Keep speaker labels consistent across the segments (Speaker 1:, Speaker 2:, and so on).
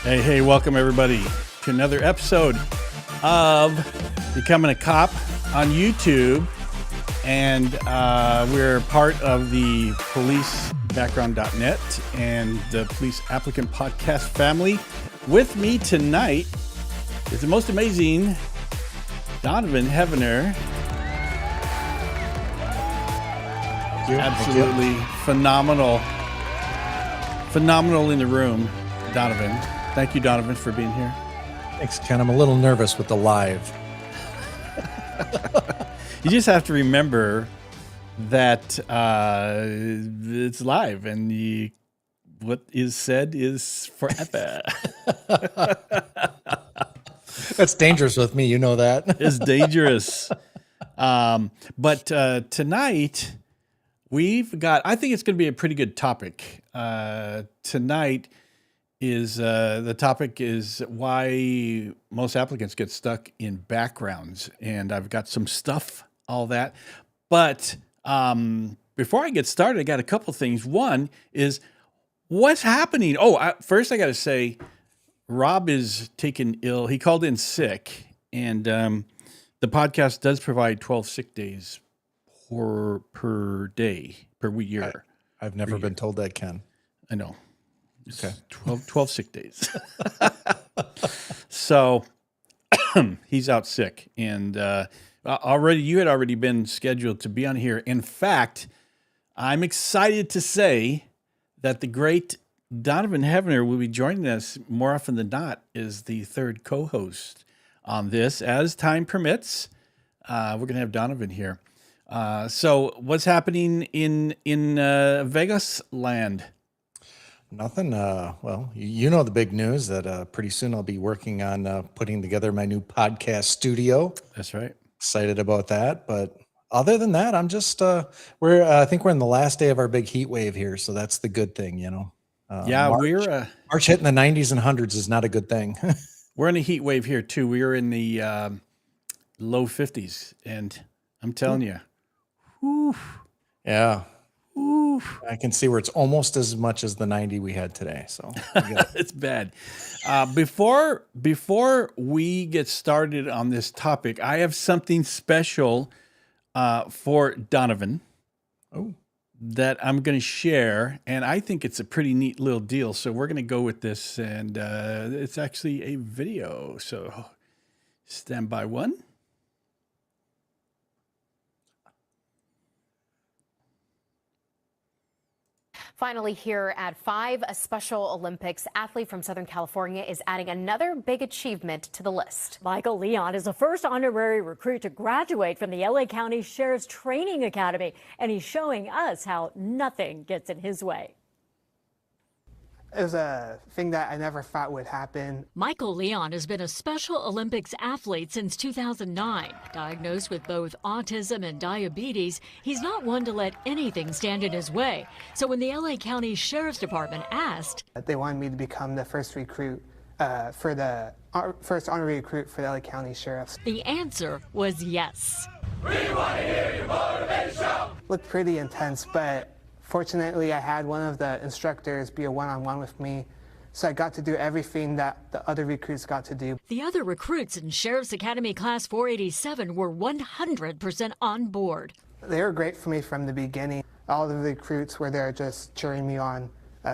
Speaker 1: Hey, welcome everybody to another episode of Becoming a Cop on YouTube. And we're part of the policebackground.net and the Police Applicant Podcast family. With me tonight is the most amazing Donovan Heavener. Absolutely phenomenal in the room, Donovan. Thank you, Donovan, for being here.
Speaker 2: Thanks, Ken. I'm a little nervous with the live.
Speaker 1: You just have to remember that it's live, and what is said is forever.
Speaker 2: That's dangerous with me. You know that.
Speaker 1: It's dangerous. But tonight, I think it's going to be a pretty good topic. Tonight is the topic is why most applicants get stuck in backgrounds. And I've got some stuff, all that. But before I get started, I got a couple things. One is what's happening. First I got to say, Rob is taken ill. He called in sick. And the podcast does provide 12 sick days per year.
Speaker 2: I've never been told that, Ken.
Speaker 1: I know.
Speaker 2: Okay.
Speaker 1: 12 sick days. So he's out sick. And you had already been scheduled to be on here. In fact, I'm excited to say that the great Donovan Heavener will be joining us more often than not as the third co-host on this. As time permits, we're going to have Donovan here. So what's happening in Vegas land?
Speaker 2: Nothing. Well, you know the big news that pretty soon I'll be working on putting together my new podcast studio.
Speaker 1: That's right.
Speaker 2: Excited about that. But other than that, I'm just I think we're in the last day of our big heat wave here, so that's the good thing, you know. March hitting the 90s and 100s is not a good thing.
Speaker 1: We're in a heat wave here too. We are in the low 50s, and I'm telling you, whew,
Speaker 2: yeah. Ooh. I can see where it's almost as much as the 90 we had today. So
Speaker 1: it's bad. Before we get started on this topic, I have something special for Donovan that I'm going to share, and I think it's a pretty neat little deal. So we're going to go with this, and it's actually a video. So stand by one.
Speaker 3: Finally, here at 5, a Special Olympics athlete from Southern California is adding another big achievement to the list.
Speaker 4: Michael Leon is the first honorary recruit to graduate from the LA County Sheriff's Training Academy, and he's showing us how nothing gets in his way.
Speaker 5: It was a thing that I never thought would happen.
Speaker 4: Michael Leon has been a Special Olympics athlete since 2009. Diagnosed with both autism and diabetes, he's not one to let anything stand in his way. So when the LA County Sheriff's Department asked,
Speaker 5: they wanted me to become the first recruit first honorary recruit for the LA County Sheriffs.
Speaker 4: The answer was yes.
Speaker 6: We want to hear your motivation.
Speaker 5: Looked pretty intense, but fortunately, I had one of the instructors be a one-on-one with me, so I got to do everything that the other recruits got to do.
Speaker 4: The other recruits in Sheriff's Academy Class 487 were 100% on board.
Speaker 5: They were great for me from the beginning. All the recruits were there just cheering me on,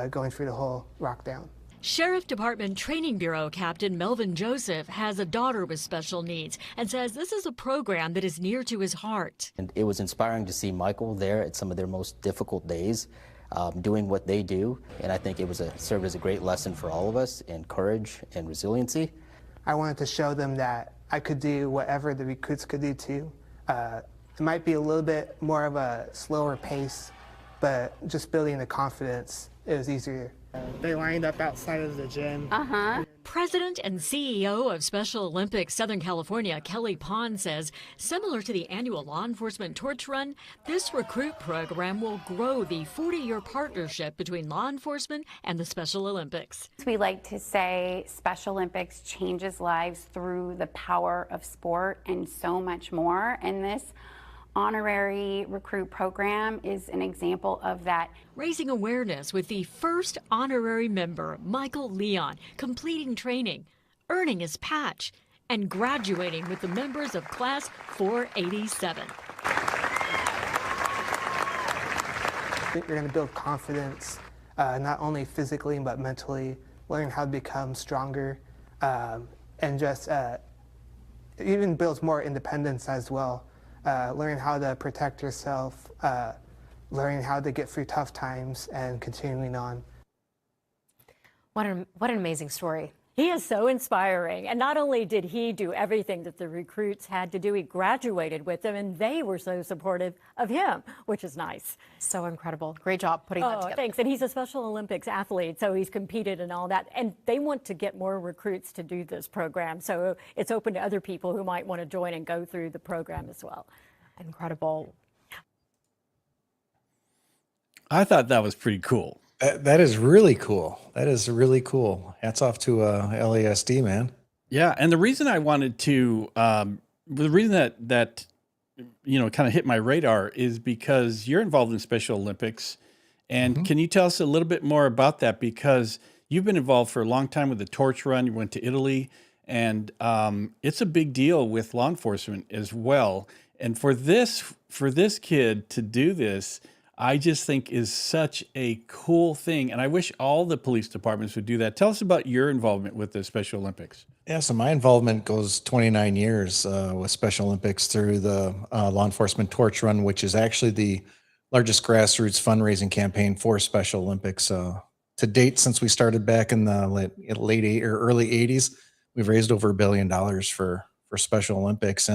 Speaker 5: going through the whole rock down.
Speaker 4: Sheriff Department Training Bureau Captain Melvin Joseph has a daughter with special needs and says this is a program that is near to his heart.
Speaker 7: And it was inspiring to see Michael there at some of their most difficult days, doing what they do. And I think it served as a great lesson for all of us in courage and resiliency.
Speaker 5: I wanted to show them that I could do whatever the recruits could do too. It might be a little bit more of a slower pace, but just building the confidence, it was easier. They lined up outside of the gym.
Speaker 4: President and CEO of Special Olympics Southern California, Kelly Pond, says similar to the annual law enforcement torch run, this recruit program will grow the 40-year partnership between law enforcement and the Special Olympics.
Speaker 8: We like to say Special Olympics changes lives through the power of sport and so much more. And this honorary recruit program is an example of that.
Speaker 4: Raising awareness with the first honorary member, Michael Leon, completing training, earning his patch, and graduating with the members of Class 487.
Speaker 5: I think you're going to build confidence, not only physically but mentally, learn how to become stronger, and just even builds more independence as well. Learn how to protect yourself, learning how to get through tough times, and continuing on.
Speaker 3: What an amazing story.
Speaker 9: He is so inspiring. And not only did he do everything that the recruits had to do, he graduated with them, and they were so supportive of him, which is nice.
Speaker 3: So incredible. Great job putting that together.
Speaker 9: Thanks. And he's a Special Olympics athlete, so he's competed and all that. And they want to get more recruits to do this program. So it's open to other people who might want to join and go through the program as well.
Speaker 3: Incredible.
Speaker 1: I thought that was pretty cool.
Speaker 2: That is really cool. That is really cool. Hats off to LASD, man.
Speaker 1: Yeah, and the reason I wanted to, the reason that kind of hit my radar is because you're involved in Special Olympics, and can you tell us a little bit more about that? Because you've been involved for a long time with the torch run. You went to Italy, and it's a big deal with law enforcement as well. And for this kid to do this, I just think is such a cool thing. And I wish all the police departments would do that. Tell us about your involvement with the Special Olympics.
Speaker 2: Yeah, so my involvement goes 29 years with Special Olympics through the Law Enforcement Torch Run, which is actually the largest grassroots fundraising campaign for Special Olympics. To date, since we started back in the early 80s, we've raised over $1 billion for Special Olympics.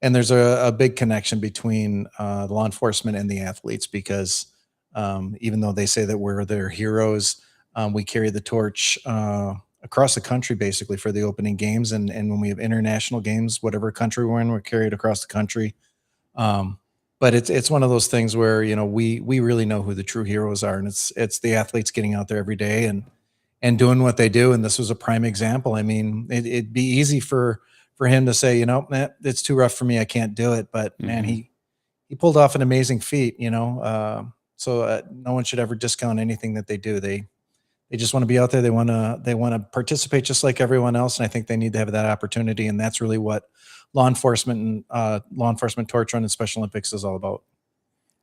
Speaker 2: And there's a big connection between law enforcement and the athletes, because even though they say that we're their heroes, we carry the torch across the country basically for the opening games. And when we have international games, whatever country we're in, we're carried across the country. But it's one of those things where, we really know who the true heroes are. And it's the athletes getting out there every day and doing what they do. And this was a prime example. I mean, it'd be easy for him to say, it's too rough for me, I can't do it. But man, he pulled off an amazing feat, so no one should ever discount anything that they do. They just want to be out there. They want to participate just like everyone else. And I think they need to have that opportunity. And that's really what law enforcement torch run and Special Olympics is all about.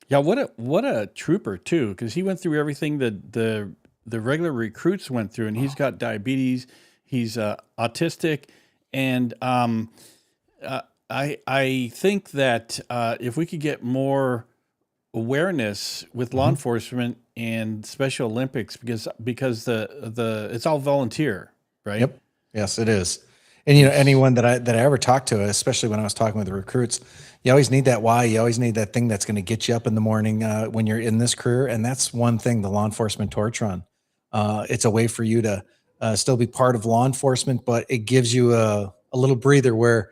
Speaker 1: Yeah. What a trooper too. Because he went through everything that the regular recruits went through, and he's got diabetes. He's autistic. And I think that if we could get more awareness with law enforcement and Special Olympics, because the it's all volunteer, right?
Speaker 2: Yep. Yes, it is. And anyone that I ever talked to, especially when I was talking with the recruits, you always need that why. You always need that thing that's going to get you up in the morning when you're in this career. And that's one thing, the Law Enforcement Torch Run. It's a way for you to still be part of law enforcement, but it gives you a little breather where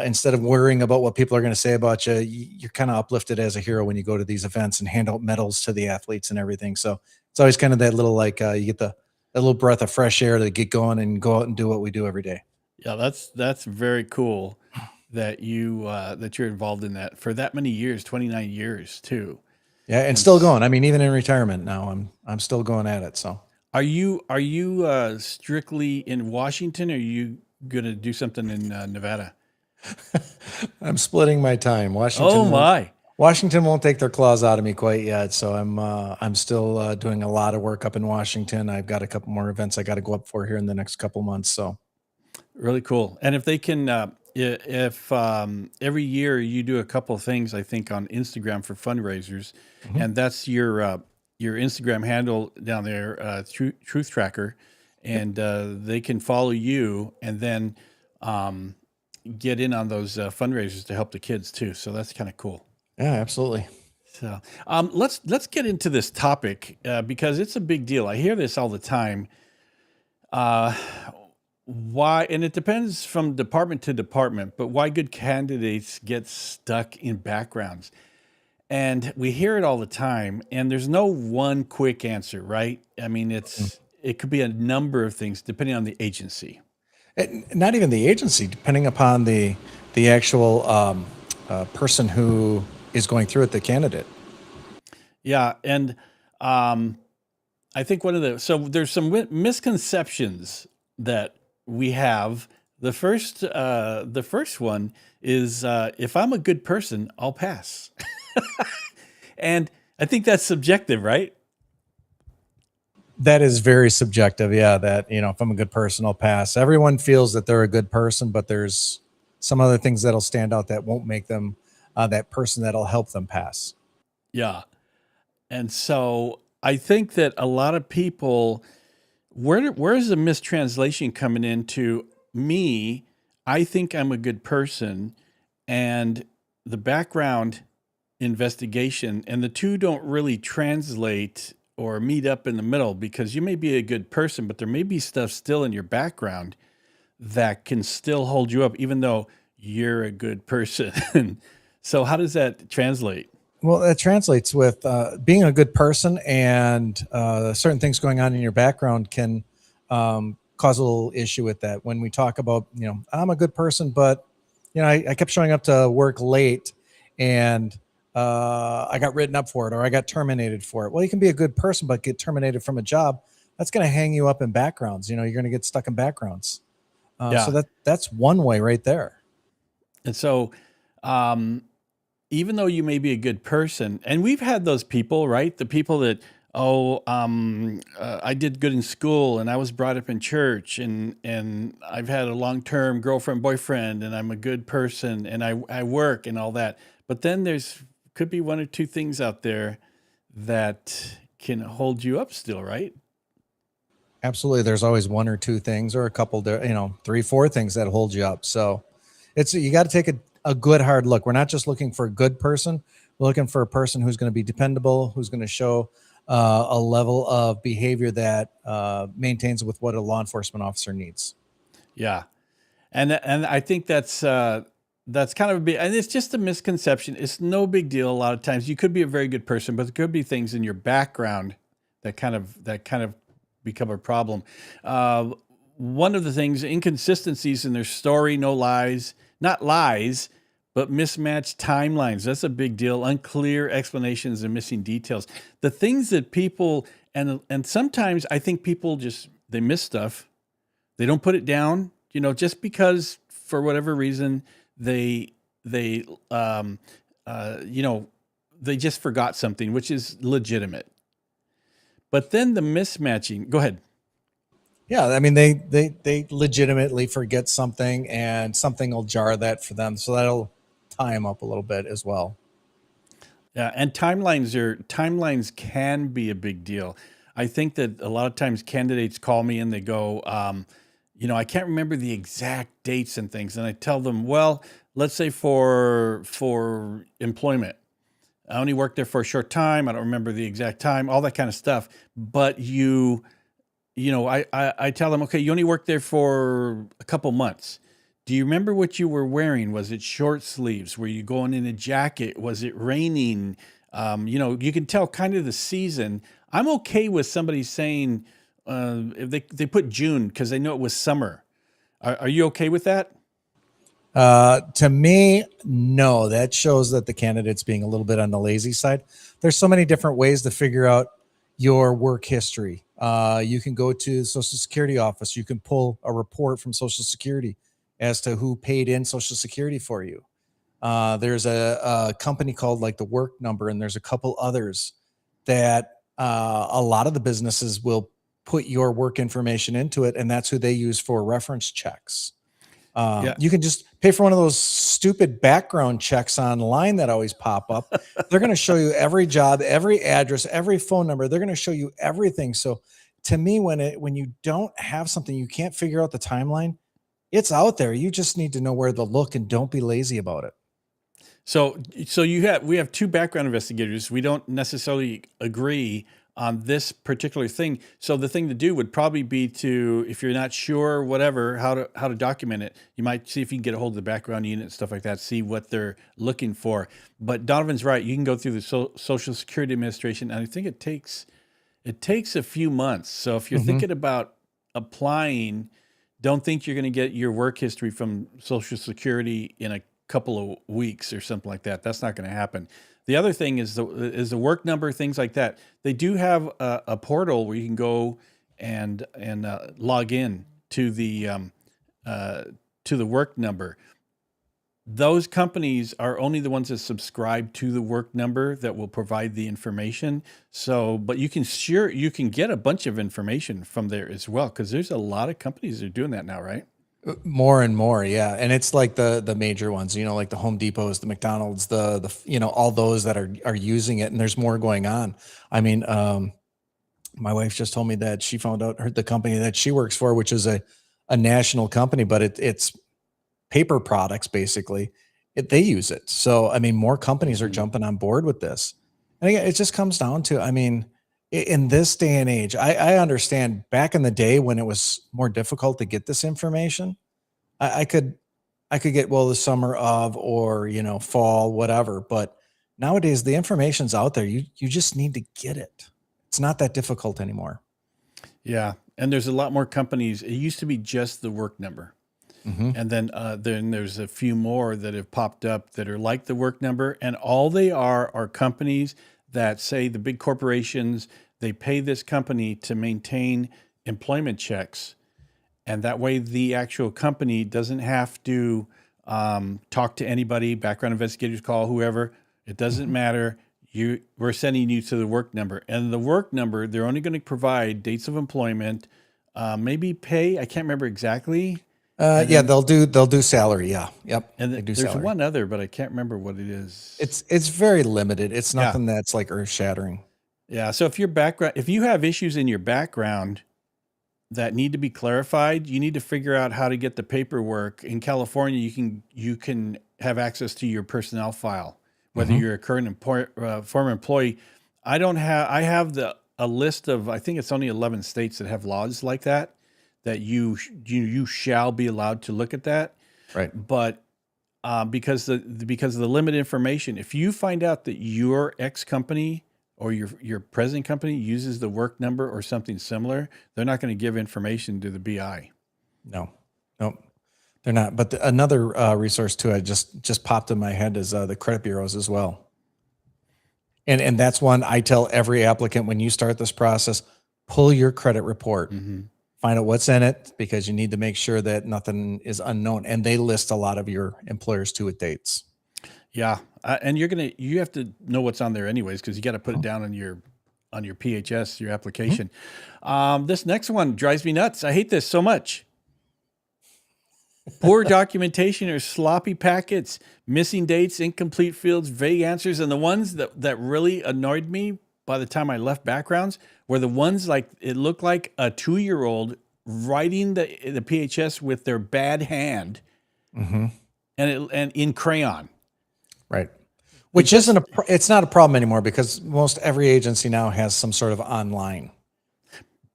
Speaker 2: instead of worrying about what people are going to say about you, you're kind of uplifted as a hero when you go to these events and hand out medals to the athletes and everything. So it's always kind of that little, you get that little breath of fresh air to get going and go out and do what we do every day.
Speaker 1: Yeah, that's very cool that you're involved in that for that many years, 29 years too.
Speaker 2: Yeah, and still going. I mean, even in retirement now, I'm still going at it. So
Speaker 1: are you strictly in Washington, or are you going to do something in Nevada?
Speaker 2: I'm splitting my time. Washington won't take their claws out of me quite yet, so I'm still doing a lot of work up in Washington. I've got a couple more events I got to go up for here in the next couple months. So
Speaker 1: really cool. And if they can, if every year you do a couple of things, I think on Instagram for fundraisers, and that's your Instagram handle down there, Truth Tracker, and they can follow you and then get in on those fundraisers to help the kids too. So that's kind of cool.
Speaker 2: Yeah, absolutely.
Speaker 1: So let's get into this topic because it's a big deal. I hear this all the time. Why, and it depends from department to department, but why good candidates get stuck in backgrounds. And we hear it all the time, and there's no one quick answer, right? I mean, it could be a number of things depending on the agency.
Speaker 2: Not even the agency, depending upon the actual person who is going through it, the candidate.
Speaker 1: Yeah, and I think there's some misconceptions that we have. The first one is if I'm a good person, I'll pass, and I think that's subjective, right?
Speaker 2: That is very subjective. Yeah. That, if I'm a good person, I'll pass. Everyone feels that they're a good person, but there's some other things that'll stand out that won't make them that person that'll help them pass.
Speaker 1: Yeah, and so I think that a lot of people, where's the mistranslation coming into me? I think I'm a good person, and the background investigation, and the two don't really translate or meet up in the middle, because you may be a good person, but there may be stuff still in your background that can still hold you up, even though you're a good person. So how does that translate?
Speaker 2: Well, that translates with being a good person, and certain things going on in your background can cause a little issue with that. When we talk about, I'm a good person, but I kept showing up to work late, and I got written up for it, or I got terminated for it. Well, you can be a good person but get terminated from a job. That's going to hang you up in backgrounds. You're going to get stuck in backgrounds. So
Speaker 1: Yeah.
Speaker 2: that's one way right there.
Speaker 1: And so, even though you may be a good person, and we've had those people, right? The people that, I did good in school, and I was brought up in church, and I've had a long-term girlfriend, boyfriend, and I'm a good person, and I work and all that. But then could be one or two things out there that can hold you up still, right?
Speaker 2: Absolutely. There's always one or two things, or a couple, 3, 4 things that hold you up. So you got to take a good hard look. We're not just looking for a good person. We're looking for a person who's going to be dependable, who's going to show a level of behavior that maintains with what a law enforcement officer needs.
Speaker 1: Yeah. And I think that's kind of a big, and it's just a misconception. It's no big deal. A lot of times you could be a very good person, but there could be things in your background that kind of become a problem. One of the things, inconsistencies in their story, no lies, not lies, but mismatched timelines. That's a big deal. Unclear explanations and missing details. The things that people, and sometimes I think people they miss stuff. They don't put it down, just because for whatever reason they just forgot something, which is legitimate. But then the mismatching, go ahead.
Speaker 2: Yeah, I mean, they legitimately forget something, and something will jar that for them, so that'll tie them up a little bit as well.
Speaker 1: Yeah, and timelines can be a big deal. I think that a lot of times candidates call me and they go, I can't remember the exact dates and things, and I tell them, well, let's say for employment, I only worked there for a short time. I don't remember the exact time, all that kind of stuff. But I tell them, okay, you only worked there for a couple months. Do you remember what you were wearing? Was it short sleeves? Were you going in a jacket? Was it raining? You can tell kind of the season. I'm okay with somebody saying if they put June because they know it was summer. Are you okay with that?
Speaker 2: To me, no. That shows that the candidate's being a little bit on the lazy side. There's so many different ways to figure out your work history. You can go to the Social Security office. You can pull a report from Social Security as to who paid in Social Security for you. There's a company called like the Work Number, and there's a couple others that a lot of the businesses will put your work information into it, and that's who they use for reference checks. You can just pay for one of those stupid background checks online that always pop up. They're going to show you every job, every address, every phone number. They're going to show you everything. So to me, when you don't have something, you can't figure out the timeline, it's out there. You just need to know where to look, and don't be lazy about it.
Speaker 1: So we have two background investigators. We don't necessarily agree on this particular thing. So the thing to do would probably be to, if you're not sure, whatever, how to document it, you might see if you can get a hold of the background unit and stuff like that, see what they're looking for. But Donovan's right. You can go through the Social Security Administration, and I think it takes a few months. So if you're thinking about applying, don't think you're going to get your work history from Social Security in a couple of weeks or something like that. That's not going to happen. The other thing is the work number, things like that. They do have a portal where you can go and log in to the work number. Those companies are only the ones that subscribe to the work number that will provide the information. So, but you can get a bunch of information from there as well, because there's a lot of companies that are doing that now, right?
Speaker 2: More and more, yeah. And it's like the major ones, like the Home Depots, the McDonald's, the all those that are using it, and there's more going on. I mean, my wife just told me that she found out the company that she works for, which is a national company, but it's paper products, basically. They use it. So, I mean, more companies are jumping on board with this. And again, it just comes down to, I mean, in this day and age, I understand back in the day when it was more difficult to get this information, I could get, well, the summer of, or, fall, whatever. But nowadays the information's out there. You just need to get it. It's not that difficult anymore.
Speaker 1: Yeah. And there's a lot more companies. It used to be just the work number. And then there's a few more that have popped up that are like the work number, and all they are companies that say, the big corporations, they pay this company to maintain employment checks. And that way the actual company doesn't have to talk to anybody, background investigators call, whoever. It doesn't matter. We're sending you to the work number. And the work number, they're only going to provide dates of employment, maybe pay. I can't remember exactly.
Speaker 2: Yeah, they'll do salary. Yeah. Yep.
Speaker 1: And
Speaker 2: they do
Speaker 1: there's
Speaker 2: salary.
Speaker 1: one other, but I can't remember what it is.
Speaker 2: It's very limited. It's nothing that's like earth shattering.
Speaker 1: Yeah. So if you have issues in your background that need to be clarified, you need to figure out how to get the paperwork. In California, you can have access to your personnel file, whether you're a current former employee. I have a list of, I think it's only 11 states that have laws like that you shall be allowed to look at that.
Speaker 2: Right.
Speaker 1: But because of the limited information, if you find out that your ex company or your present company uses the work number or something similar, they're not going to give information to the BI.
Speaker 2: No, they're not. But another resource too, I just popped in my head, is the credit bureaus as well. And that's one I tell every applicant, when you start this process, pull your credit report. Find out what's in it, because you need to make sure that nothing is unknown. And they list a lot of your employers too with dates.
Speaker 1: Yeah, and you have to know what's on there anyways, because you got to put it down on your PHS, your application. This next one drives me nuts. I hate this so much. Poor documentation or sloppy packets, missing dates, incomplete fields, vague answers, and the ones that really annoyed me by the time I left backgrounds were the ones like it looked like a 2-year-old writing the PHS with their bad hand, and in crayon.
Speaker 2: Right. Which it's not a problem anymore, because most every agency now has some sort of online.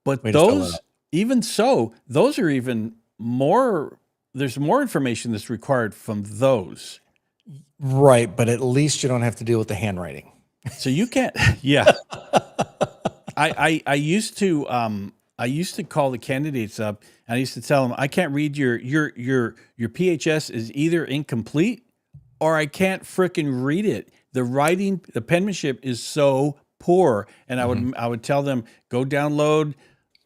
Speaker 1: But those, even so, those are even more, there's more information that's required from those.
Speaker 2: Right. But at least you don't have to deal with the handwriting.
Speaker 1: So you can't, yeah. I used to call the candidates up, and I used to tell them, I can't read your PHS is either incomplete or I can't frickin' read it. The writing, the penmanship is so poor. And I would tell them, go download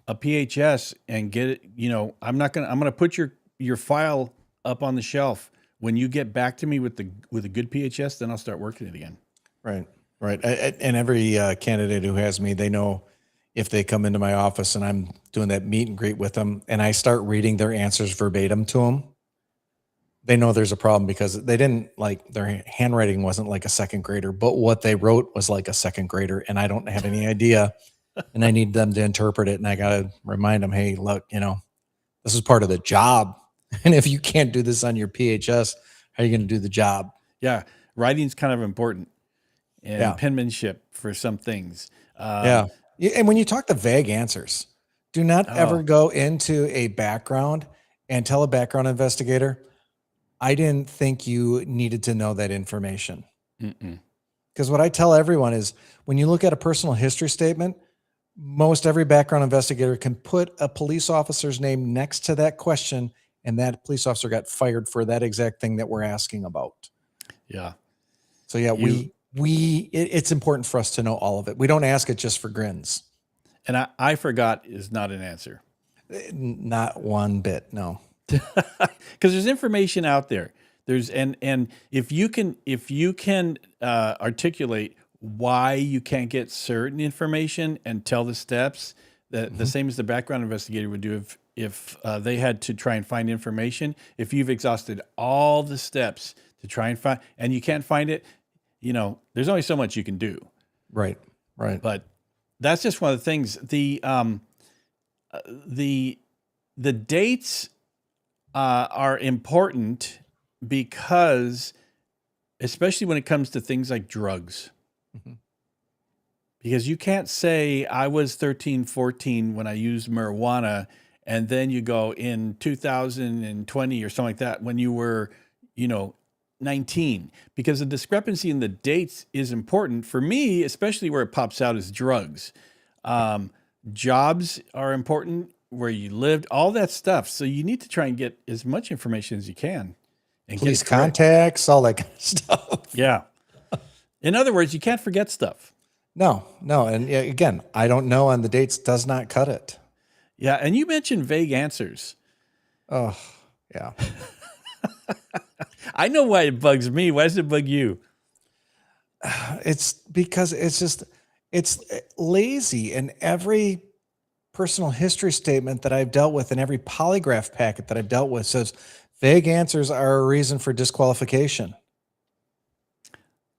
Speaker 1: a PHS and get it. I'm going to put your file up on the shelf. When you get back to me with a good PHS, then I'll start working it again.
Speaker 2: Right. Right. And every candidate who has me, they know if they come into my office and I'm doing that meet and greet with them and I start reading their answers verbatim to them, they know there's a problem, because they didn't, like, their handwriting wasn't like a second grader, but what they wrote was like a second grader, and I don't have any idea, and I need them to interpret it. And I got to remind them, hey, look, this is part of the job. And if you can't do this on your PHS, how are you going to do the job?
Speaker 1: Yeah. Writing's kind of important. And penmanship for some things.
Speaker 2: And when you talk the vague answers, do not ever go into a background and tell a background investigator, I didn't think you needed to know that information. Because what I tell everyone is, when you look at a personal history statement, most every background investigator can put a police officer's name next to that question and that police officer got fired for that exact thing that we're asking about.
Speaker 1: Yeah.
Speaker 2: So yeah, it's important for us to know all of it. We don't ask it just for grins.
Speaker 1: And I forgot is not an answer.
Speaker 2: Not one bit. No.
Speaker 1: Because there's information out there. There's and if you can articulate why you can't get certain information and tell the steps, that the same as the background investigator would do if they had to try and find information. If you've exhausted all the steps to try and find, and you can't find it, there's only so much you can do.
Speaker 2: Right.
Speaker 1: But that's just one of the things. The dates are important because, especially when it comes to things like drugs, because you can't say I was 13, 14 when I used marijuana, and then you go in 2020 or something like that when you were, 19, because the discrepancy in the dates is important for me, especially where it pops out as drugs. Jobs are important, where you lived, all that stuff. So you need to try and get as much information as you can. And
Speaker 2: police contacts, all that kind of stuff.
Speaker 1: Yeah. In other words, you can't forget stuff.
Speaker 2: No. And again, I don't know on the dates does not cut it.
Speaker 1: Yeah. And you mentioned vague answers.
Speaker 2: Oh, yeah.
Speaker 1: I know why it bugs me. Why does it bug you?
Speaker 2: It's because it's lazy. And every personal history statement that I've dealt with and every polygraph packet that I've dealt with says vague answers are a reason for disqualification.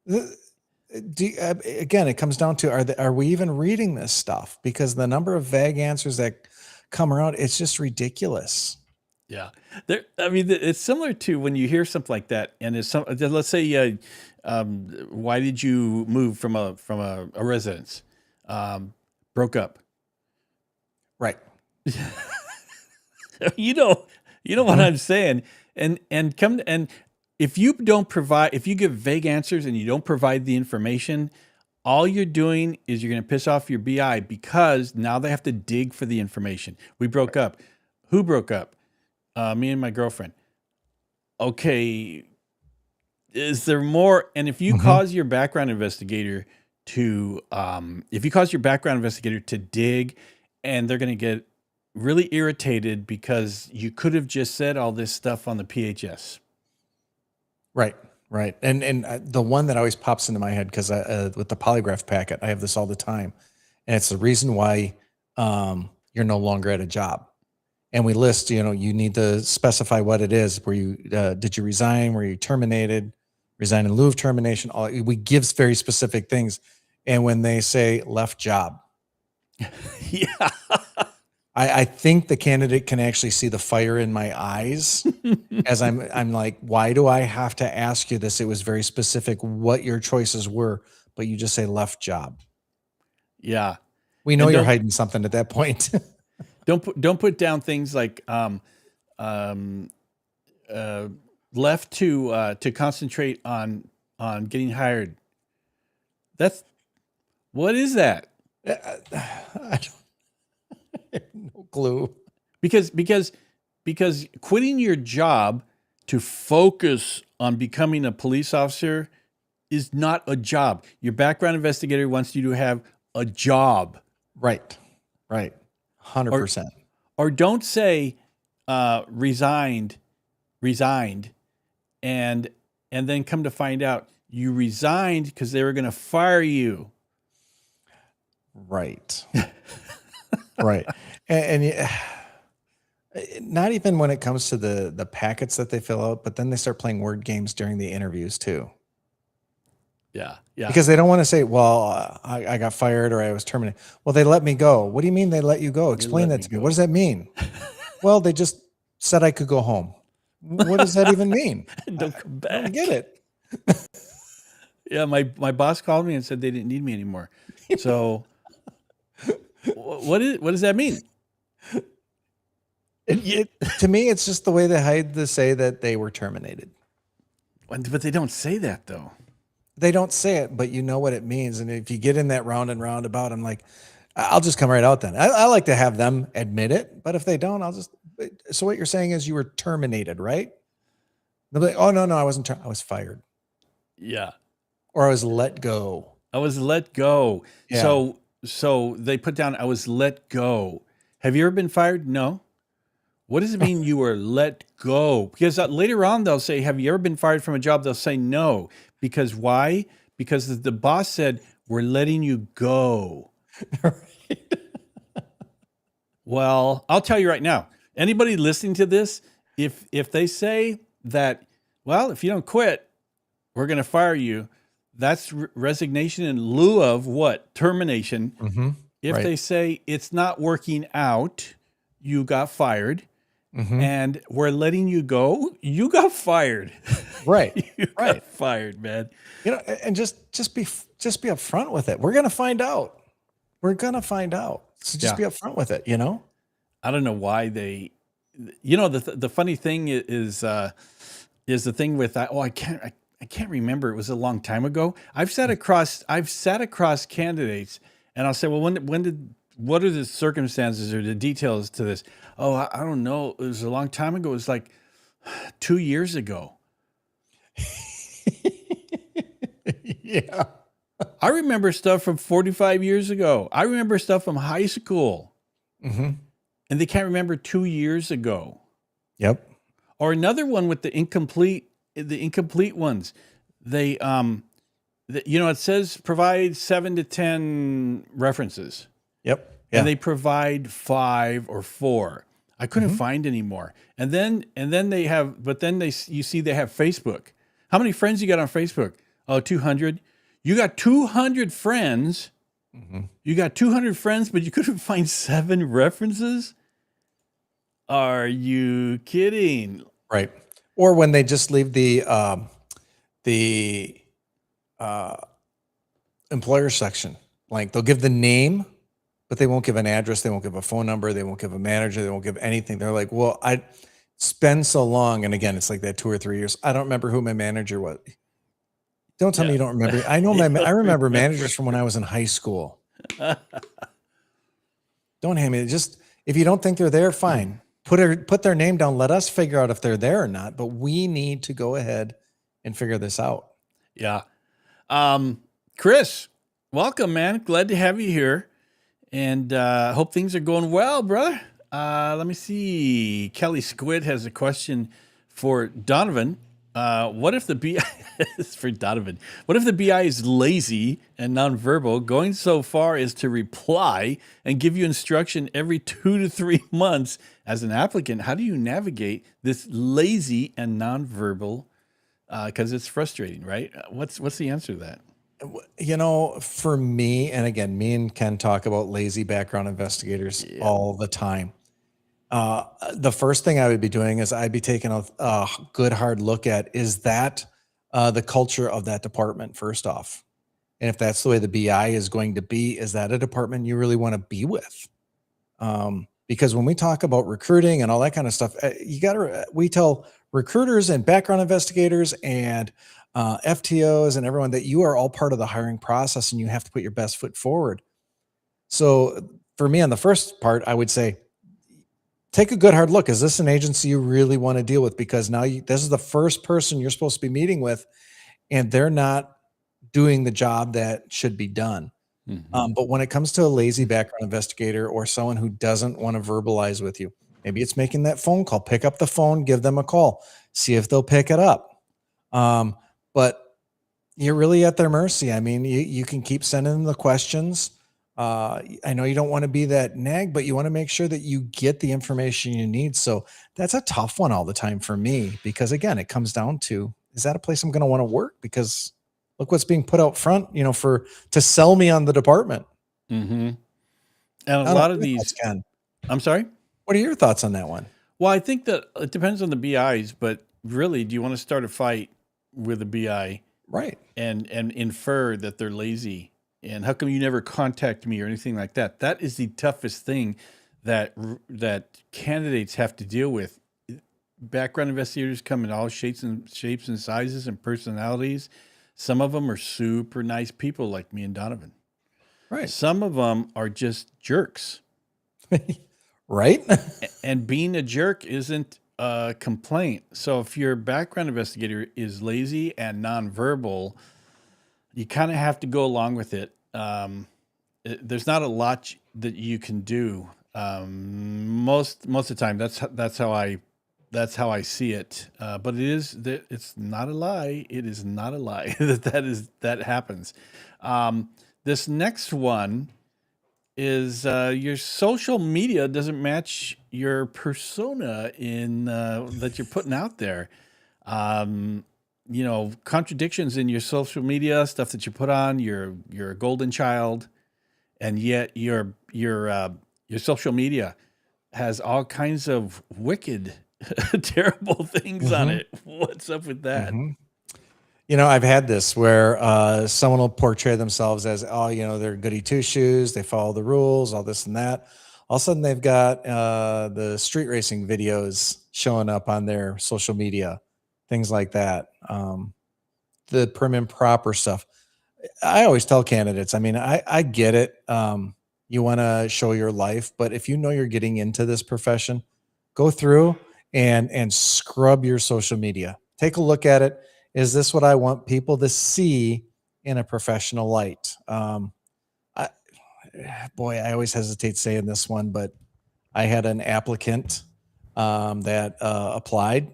Speaker 2: Again, it comes down to, are we even reading this stuff? Because the number of vague answers that come around, it's just ridiculous.
Speaker 1: Yeah. It's similar to when you hear something like that. And let's say, why did you move from a residence? Broke up.
Speaker 2: Right.
Speaker 1: You know what I'm saying. And if you give vague answers and you don't provide the information, all you're doing is you're going to piss off your BI, because now they have to dig for the information. We broke up. Who broke up? Me and my girlfriend. Okay. Is there more? And if you cause your background investigator to dig, and they're going to get really irritated because you could have just said all this stuff on the PHS. Right.
Speaker 2: And the one that always pops into my head, because with the polygraph packet, I have this all the time, and it's the reason why you're no longer at a job. And we list, you need to specify what it is. Were you did you resign? Were you terminated? Resign in lieu of termination? We give very specific things. And when they say left job,
Speaker 1: yeah.
Speaker 2: I think the candidate can actually see the fire in my eyes as I'm like, why do I have to ask you this? It was very specific what your choices were, but you just say left job.
Speaker 1: Yeah.
Speaker 2: We know you're hiding something at that point.
Speaker 1: Don't put down things like left to concentrate on getting hired. What is that?
Speaker 2: I don't no clue.
Speaker 1: Because quitting your job to focus on becoming a police officer is not a job. Your background investigator wants you to have a job.
Speaker 2: Right. 100%.
Speaker 1: Or don't say resigned, and then come to find out you resigned because they were going to fire you.
Speaker 2: Right. Right. And not even when it comes to the packets that they fill out, but then they start playing word games during the interviews too.
Speaker 1: Yeah.
Speaker 2: Because they don't want to say, well, I got fired or I was terminated. Well, they let me go. What do you mean they let you go? Explain that to me. What does that mean? Well, they just said I could go home. What does that even mean?
Speaker 1: Don't come back.
Speaker 2: I don't get it.
Speaker 1: Yeah, my boss called me and said they didn't need me anymore. So what does that mean?
Speaker 2: To me, it's just the way they hide to say that they were terminated.
Speaker 1: But they don't say that, though.
Speaker 2: They don't say it, but you know what it means. And if you get in that round and roundabout, I'm like, I'll just come right out then. I like to have them admit it, but if they don't, I'll just So what you're saying is you were terminated, right? They'll be like, oh, no, I wasn't. I was fired.
Speaker 1: Yeah.
Speaker 2: Or I was let go.
Speaker 1: I was let go.
Speaker 2: Yeah.
Speaker 1: So they put down, I was let go. Have you ever been fired? No. What does it mean you were let go? Because later on they'll say, have you ever been fired from a job? They'll say no. Because why? Because the boss said, we're letting you go. Well, I'll tell you right now, anybody listening to this, if they say that, well, if you don't quit, we're going to fire you, that's resignation in lieu of what? Termination.
Speaker 2: Mm-hmm.
Speaker 1: If they say it's not working out, you got fired, and we're letting you go, you got fired.
Speaker 2: Right.
Speaker 1: You got fired, man.
Speaker 2: You know, and just be upfront with it. We're gonna find out. We're gonna find out. So just be upfront with it. You know.
Speaker 1: I don't know why they. You know, the funny thing is the thing with that. Oh, I can't remember. It was a long time ago. I've sat across candidates, and I'll say, well, what are the circumstances or the details to this? Oh, I don't know. It was a long time ago. It was like 2 years ago.
Speaker 2: Yeah.
Speaker 1: I remember stuff from 45 years ago. I remember stuff from high school. And they can't remember 2 years ago.
Speaker 2: Yep.
Speaker 1: Or another one with the incomplete ones. They, it says provide 7 to 10 references.
Speaker 2: Yep. Yeah.
Speaker 1: And they provide 5 or 4. I couldn't find any more. And then they have, you see they have Facebook. How many friends you got on Facebook? Oh, 200. You got 200 friends. You got 200 friends, but you couldn't find 7 references? Are you kidding?
Speaker 2: Right. Or when they just leave the employer section blank. They'll give the name, but they won't give an address. They won't give a phone number. They won't give a manager. They won't give anything. They're like, well, it's been so long. And again, it's like that 2 or 3 years. I don't remember who my manager was. Don't tell me you don't remember. I know I remember managers from when I was in high school. Don't hand me it. Just, if you don't think they're there, fine. Put their name down. Let us figure out if they're there or not. But we need to go ahead and figure this out.
Speaker 1: Yeah. Chris, welcome, man. Glad to have you here. And hope things are going well, brother. Let me see. Kelly Squid has a question for Donovan. What if the BI is for Donovan? What if the BI is lazy and nonverbal, going so far as to reply and give you instruction every 2 to 3 months as an applicant? How do you navigate this lazy and nonverbal? Because it's frustrating, right? What's the answer to that?
Speaker 2: You know, for me, and again, me and Ken talk about lazy background investigators all the time. The first thing I would be doing is I'd be taking a good hard look at, is that the culture of that department first off? And if that's the way the BI is going to be, is that a department you really want to be with? Because when we talk about recruiting and all that kind of stuff, we tell recruiters and background investigators and FTOs and everyone that you are all part of the hiring process and you have to put your best foot forward. So for me, on the first part, I would say, take a good hard look. Is this an agency you really want to deal with? Because now this is the first person you're supposed to be meeting with, and they're not doing the job that should be done. But when it comes to a lazy background investigator or someone who doesn't want to verbalize with you, maybe it's making that phone call. Pick up the phone, give them a call, see if they'll pick it up. But you're really at their mercy. I mean, you can keep sending them the questions. I know you don't want to be that nag, but you want to make sure that you get the information you need. So that's a tough one all the time for me, because again, it comes down to, is that a place I'm going to want to work? Because look what's being put out front, to sell me on the department.
Speaker 1: And a lot of these, I'm sorry.
Speaker 2: What are your thoughts on that one?
Speaker 1: Well, I think that it depends on the BIs, but really, do you want to start a fight with a BI?
Speaker 2: Right.
Speaker 1: And infer that they're lazy? And how come you never contact me or anything like that? That is the toughest thing that candidates have to deal with. Background investigators come in all shapes and sizes and personalities. Some of them are super nice people like me and Donovan.
Speaker 2: Right.
Speaker 1: Some of them are just jerks.
Speaker 2: Right?
Speaker 1: And being a jerk isn't a complaint. So if your background investigator is lazy and nonverbal, you kind of have to go along with it. There's not a lot that you can do. Most of the time, that's how I see it. But it's not a lie. It is not a lie that happens. This next one is your social media doesn't match your persona in that you're putting out there. Um, contradictions in your social media stuff that you put on. You're a golden child, and yet your social media has all kinds of wicked, terrible things on
Speaker 2: Mm-hmm.
Speaker 1: it. What's up with that?
Speaker 2: Mm-hmm. I've had this where someone will portray themselves as, oh, they're goody two shoes. They follow the rules, all this and that. All of a sudden, they've got the street racing videos showing up on their social media, things like that. The prim and proper stuff. I always tell candidates, I mean, I get it. You want to show your life, but if you know you're getting into this profession, go through and scrub your social media. Take a look at it. Is this what I want people to see in a professional light? I, I always hesitate saying this one, but I had an applicant that applied,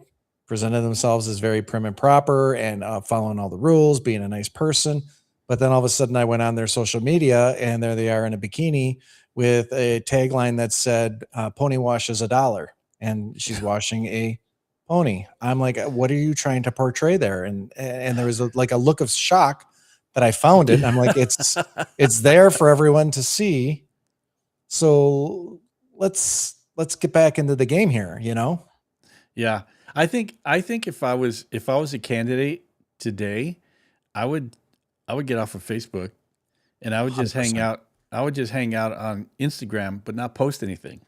Speaker 2: presented themselves as very prim and proper and following all the rules, being a nice person. But then all of a sudden I went on their social media and there they are in a bikini with a tagline that said, pony wash is $1. And she's washing a pony. I'm like, what are you trying to portray there? And there was like a look of shock that I found it. And I'm like, it's there for everyone to see. So let's get back into the game here,
Speaker 1: Yeah. I think if I was a candidate today, I would get off of Facebook and I would just
Speaker 2: 100%.
Speaker 1: hang out. I would just hang out on Instagram, but not post anything.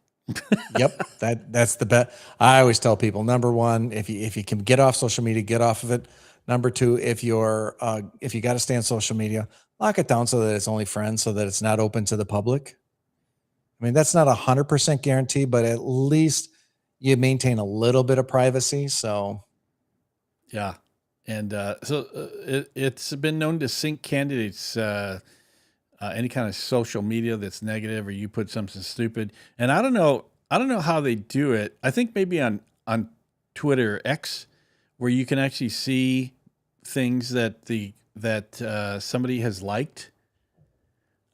Speaker 2: Yep. That's the best. I always tell people, number one, if you can get off social media, get off of it. Number two, if you got to stay on social media, lock it down so that it's only friends, so that it's not open to the public. I mean, that's not 100% guarantee, but at least you maintain a little bit of privacy. So,
Speaker 1: yeah. And it's been known to sink candidates, any kind of social media that's negative, or you put something stupid. And I don't know how they do it. I think maybe on Twitter X, where you can actually see things that somebody has liked.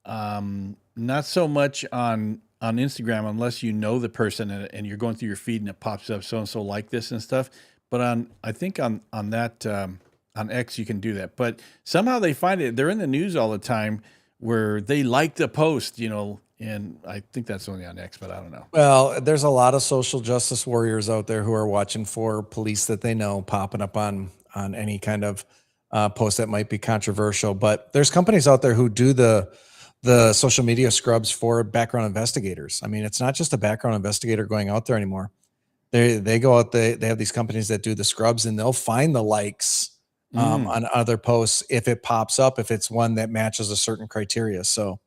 Speaker 1: Not so much on Instagram, unless you know the person and you're going through your feed and it pops up so and so like this and stuff. But I think on that on X you can do that. But somehow they find it. They're in the news all the time where they like the post, and I think that's only on X, but I don't know.
Speaker 2: Well, there's a lot of social justice warriors out there who are watching for police that they know popping up on any kind of post that might be controversial. But there's companies out there who do the social media scrubs for background investigators. I mean, it's not just a background investigator going out there anymore. They go out, they have these companies that do the scrubs and they'll find the likes on other posts if it pops up, if it's one that matches a certain criteria. So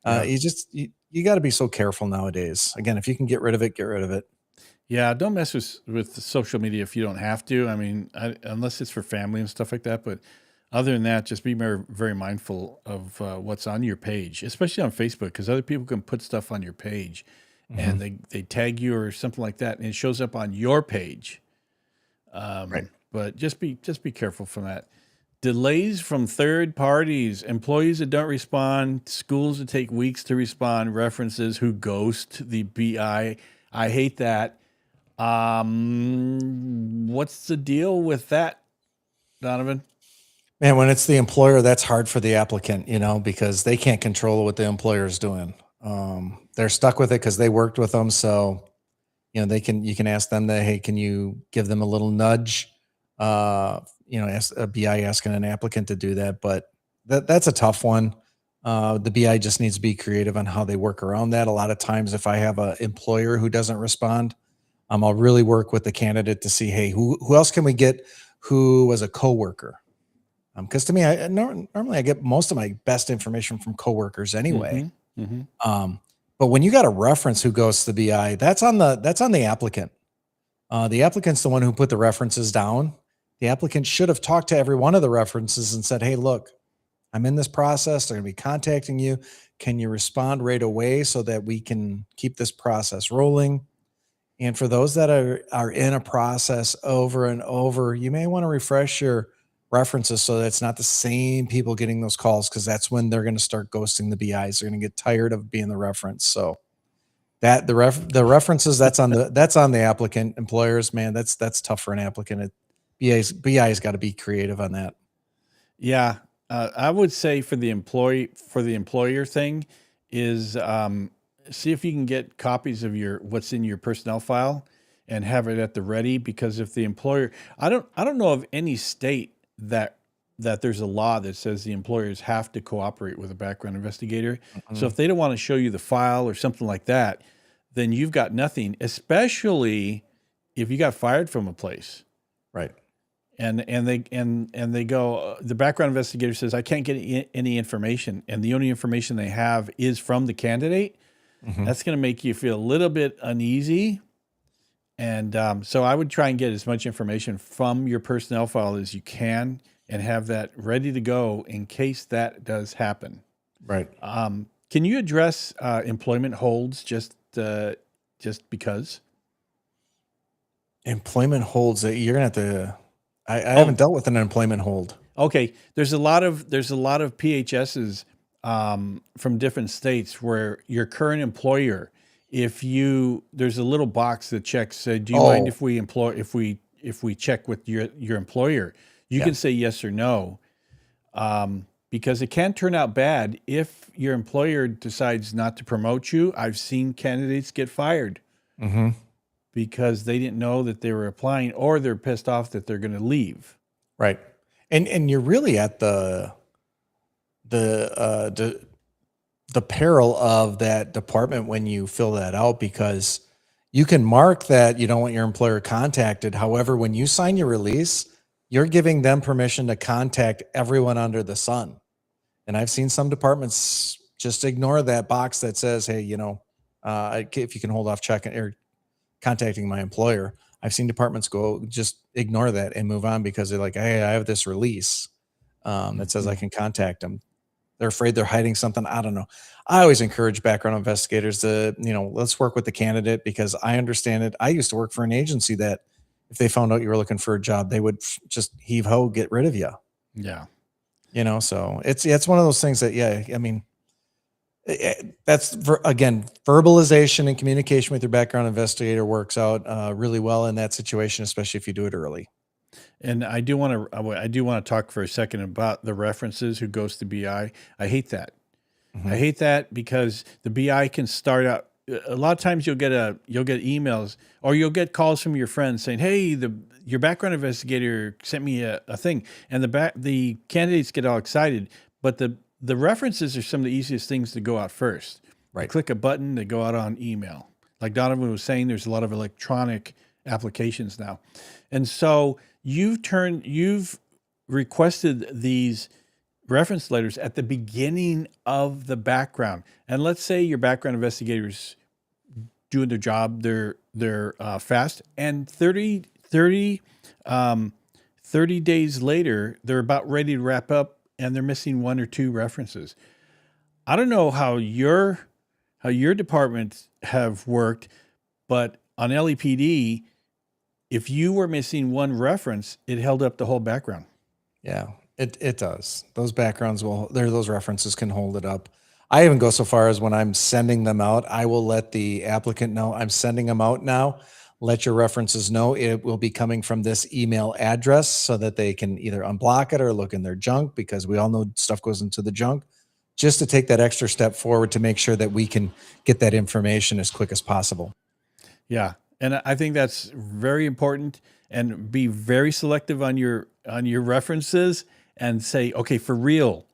Speaker 2: you got to be so careful nowadays. Again, if you can get rid of it, get rid of it.
Speaker 1: Yeah, don't mess with social media if you don't have to. I mean, unless it's for family and stuff like that. But other than that, just be very, very mindful of what's on your page, especially on Facebook, because other people can put stuff on your page and they tag you or something like that, and it shows up on your page.
Speaker 2: Right.
Speaker 1: But just be careful from that. Delays from third parties, employees that don't respond, schools that take weeks to respond, references who ghost the BI. I hate that. What's the deal with that, Donovan?
Speaker 2: Man, when it's the employer, that's hard for the applicant, because they can't control what the employer is doing. They're stuck with it because they worked with them. So, you can ask them that, hey, can you give them a little nudge? Ask a BI asking an applicant to do that, but that's a tough one. The BI just needs to be creative on how they work around that. A lot of times, if I have an employer who doesn't respond, I'll really work with the candidate to see, hey, who else can we get who was a coworker? Because to me, normally I get most of my best information from coworkers anyway. But when you got a reference who goes to the BI, that's on the applicant. The applicant's the one who put the references down. The applicant should have talked to every one of the references and said, hey, look, I'm in this process. They're going to be contacting you. Can you respond right away so that we can keep this process rolling? And for those that are in a process over and over, you may want to refresh your references so that it's not the same people getting those calls, because that's when they're going to start ghosting the BIs. They're going to get tired of being the reference. So that the references, that's on the applicant. Employers, man, that's tough for an applicant. BI's got to be creative on that.
Speaker 1: Yeah, I would say for the employer thing is see if you can get copies of what's in your personnel file and have it at the ready, because if the employer, I don't know of any state that there's a law that says the employers have to cooperate with a background investigator. So if they don't want to show you the file or something like that, then you've got nothing, especially if you got fired from a place.
Speaker 2: Right.
Speaker 1: And they go, the background investigator says, I can't get any information, and the only information they have is from the candidate. That's going to make you feel a little bit uneasy. And so I would try and get as much information from your personnel file as you can and have that ready to go in case that does happen.
Speaker 2: Right.
Speaker 1: Can you address employment holds just because?
Speaker 2: Employment holds, that you're going to have to, I haven't dealt with an employment hold.
Speaker 1: Okay. There's a lot of PHSs from different states where your current employer, there's a little box that checks, do you mind if we check with your employer? You can say yes or no, because it can turn out bad if your employer decides not to promote you. I've seen candidates get fired because they didn't know that they were applying, or they're pissed off that they're going to leave.
Speaker 2: Right. And you're really at the peril of that department when you fill that out, because you can mark that you don't want your employer contacted. However, when you sign your release, you're giving them permission to contact everyone under the sun. And I've seen some departments just ignore that box that says, hey, if you can hold off checking or contacting my employer. I've seen departments go just ignore that and move on because they're like, hey, I have this release that says I can contact them. They're afraid they're hiding something. I don't know. I always encourage background investigators to, let's work with the candidate, because I understand it. I used to work for an agency that if they found out you were looking for a job, they would just heave ho, get rid of you.
Speaker 1: Yeah.
Speaker 2: So it's one of those things that, that's again, verbalization and communication with your background investigator works out really well in that situation, especially if you do it early.
Speaker 1: And I do want to talk for a second about the references who goes to BI. I hate that. I hate that because the BI can start out. A lot of times you'll get emails, or you'll get calls from your friends saying, "Hey, your background investigator sent me a thing," and the candidates get all excited. But the references are some of the easiest things to go out first.
Speaker 2: Right.
Speaker 1: You click a button, they go out on email. Like Donovan was saying, there's a lot of electronic applications now, and so you've requested these reference letters at the beginning of the background. And let's say your background investigators doing their job, they're fast, and 30 days later, they're about ready to wrap up and they're missing one or two references. I don't know how your departments have worked, but on LEPD, if you were missing one reference, it held up the whole background.
Speaker 2: Yeah, it does. Those backgrounds those references can hold it up. I even go so far as when I'm sending them out, I will let the applicant know I'm sending them out now. Let your references know it will be coming from this email address so that they can either unblock it or look in their junk, because we all know stuff goes into the junk, just to take that extra step forward to make sure that we can get that information as quick as possible.
Speaker 1: Yeah. And I think that's very important, and be very selective on your references and say, okay, for real,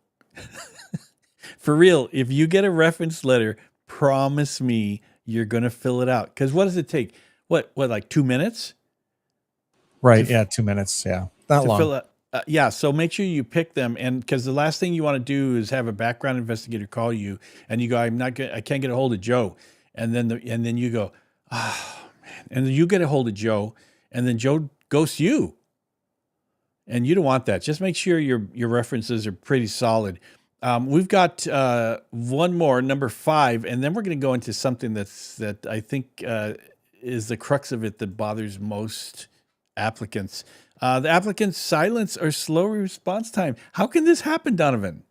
Speaker 1: if you get a reference letter, promise me you're going to fill it out. Because what does it take? What, like 2 minutes?
Speaker 2: Right. Yeah. 2 minutes. Yeah. Not long.
Speaker 1: Fill out Yeah, so make sure you pick them, and because the last thing you want to do is have a background investigator call you, and you go, I can't get a hold of Joe," and then you go, "Oh man," and then you get a hold of Joe, and then Joe ghosts you, and you don't want that. Just make sure your references are pretty solid. We've got one more, number 5, and then we're going to go into something that I think is the crux of it that bothers most applicants. The applicant's silence or slow response time. How can this happen, Donovan?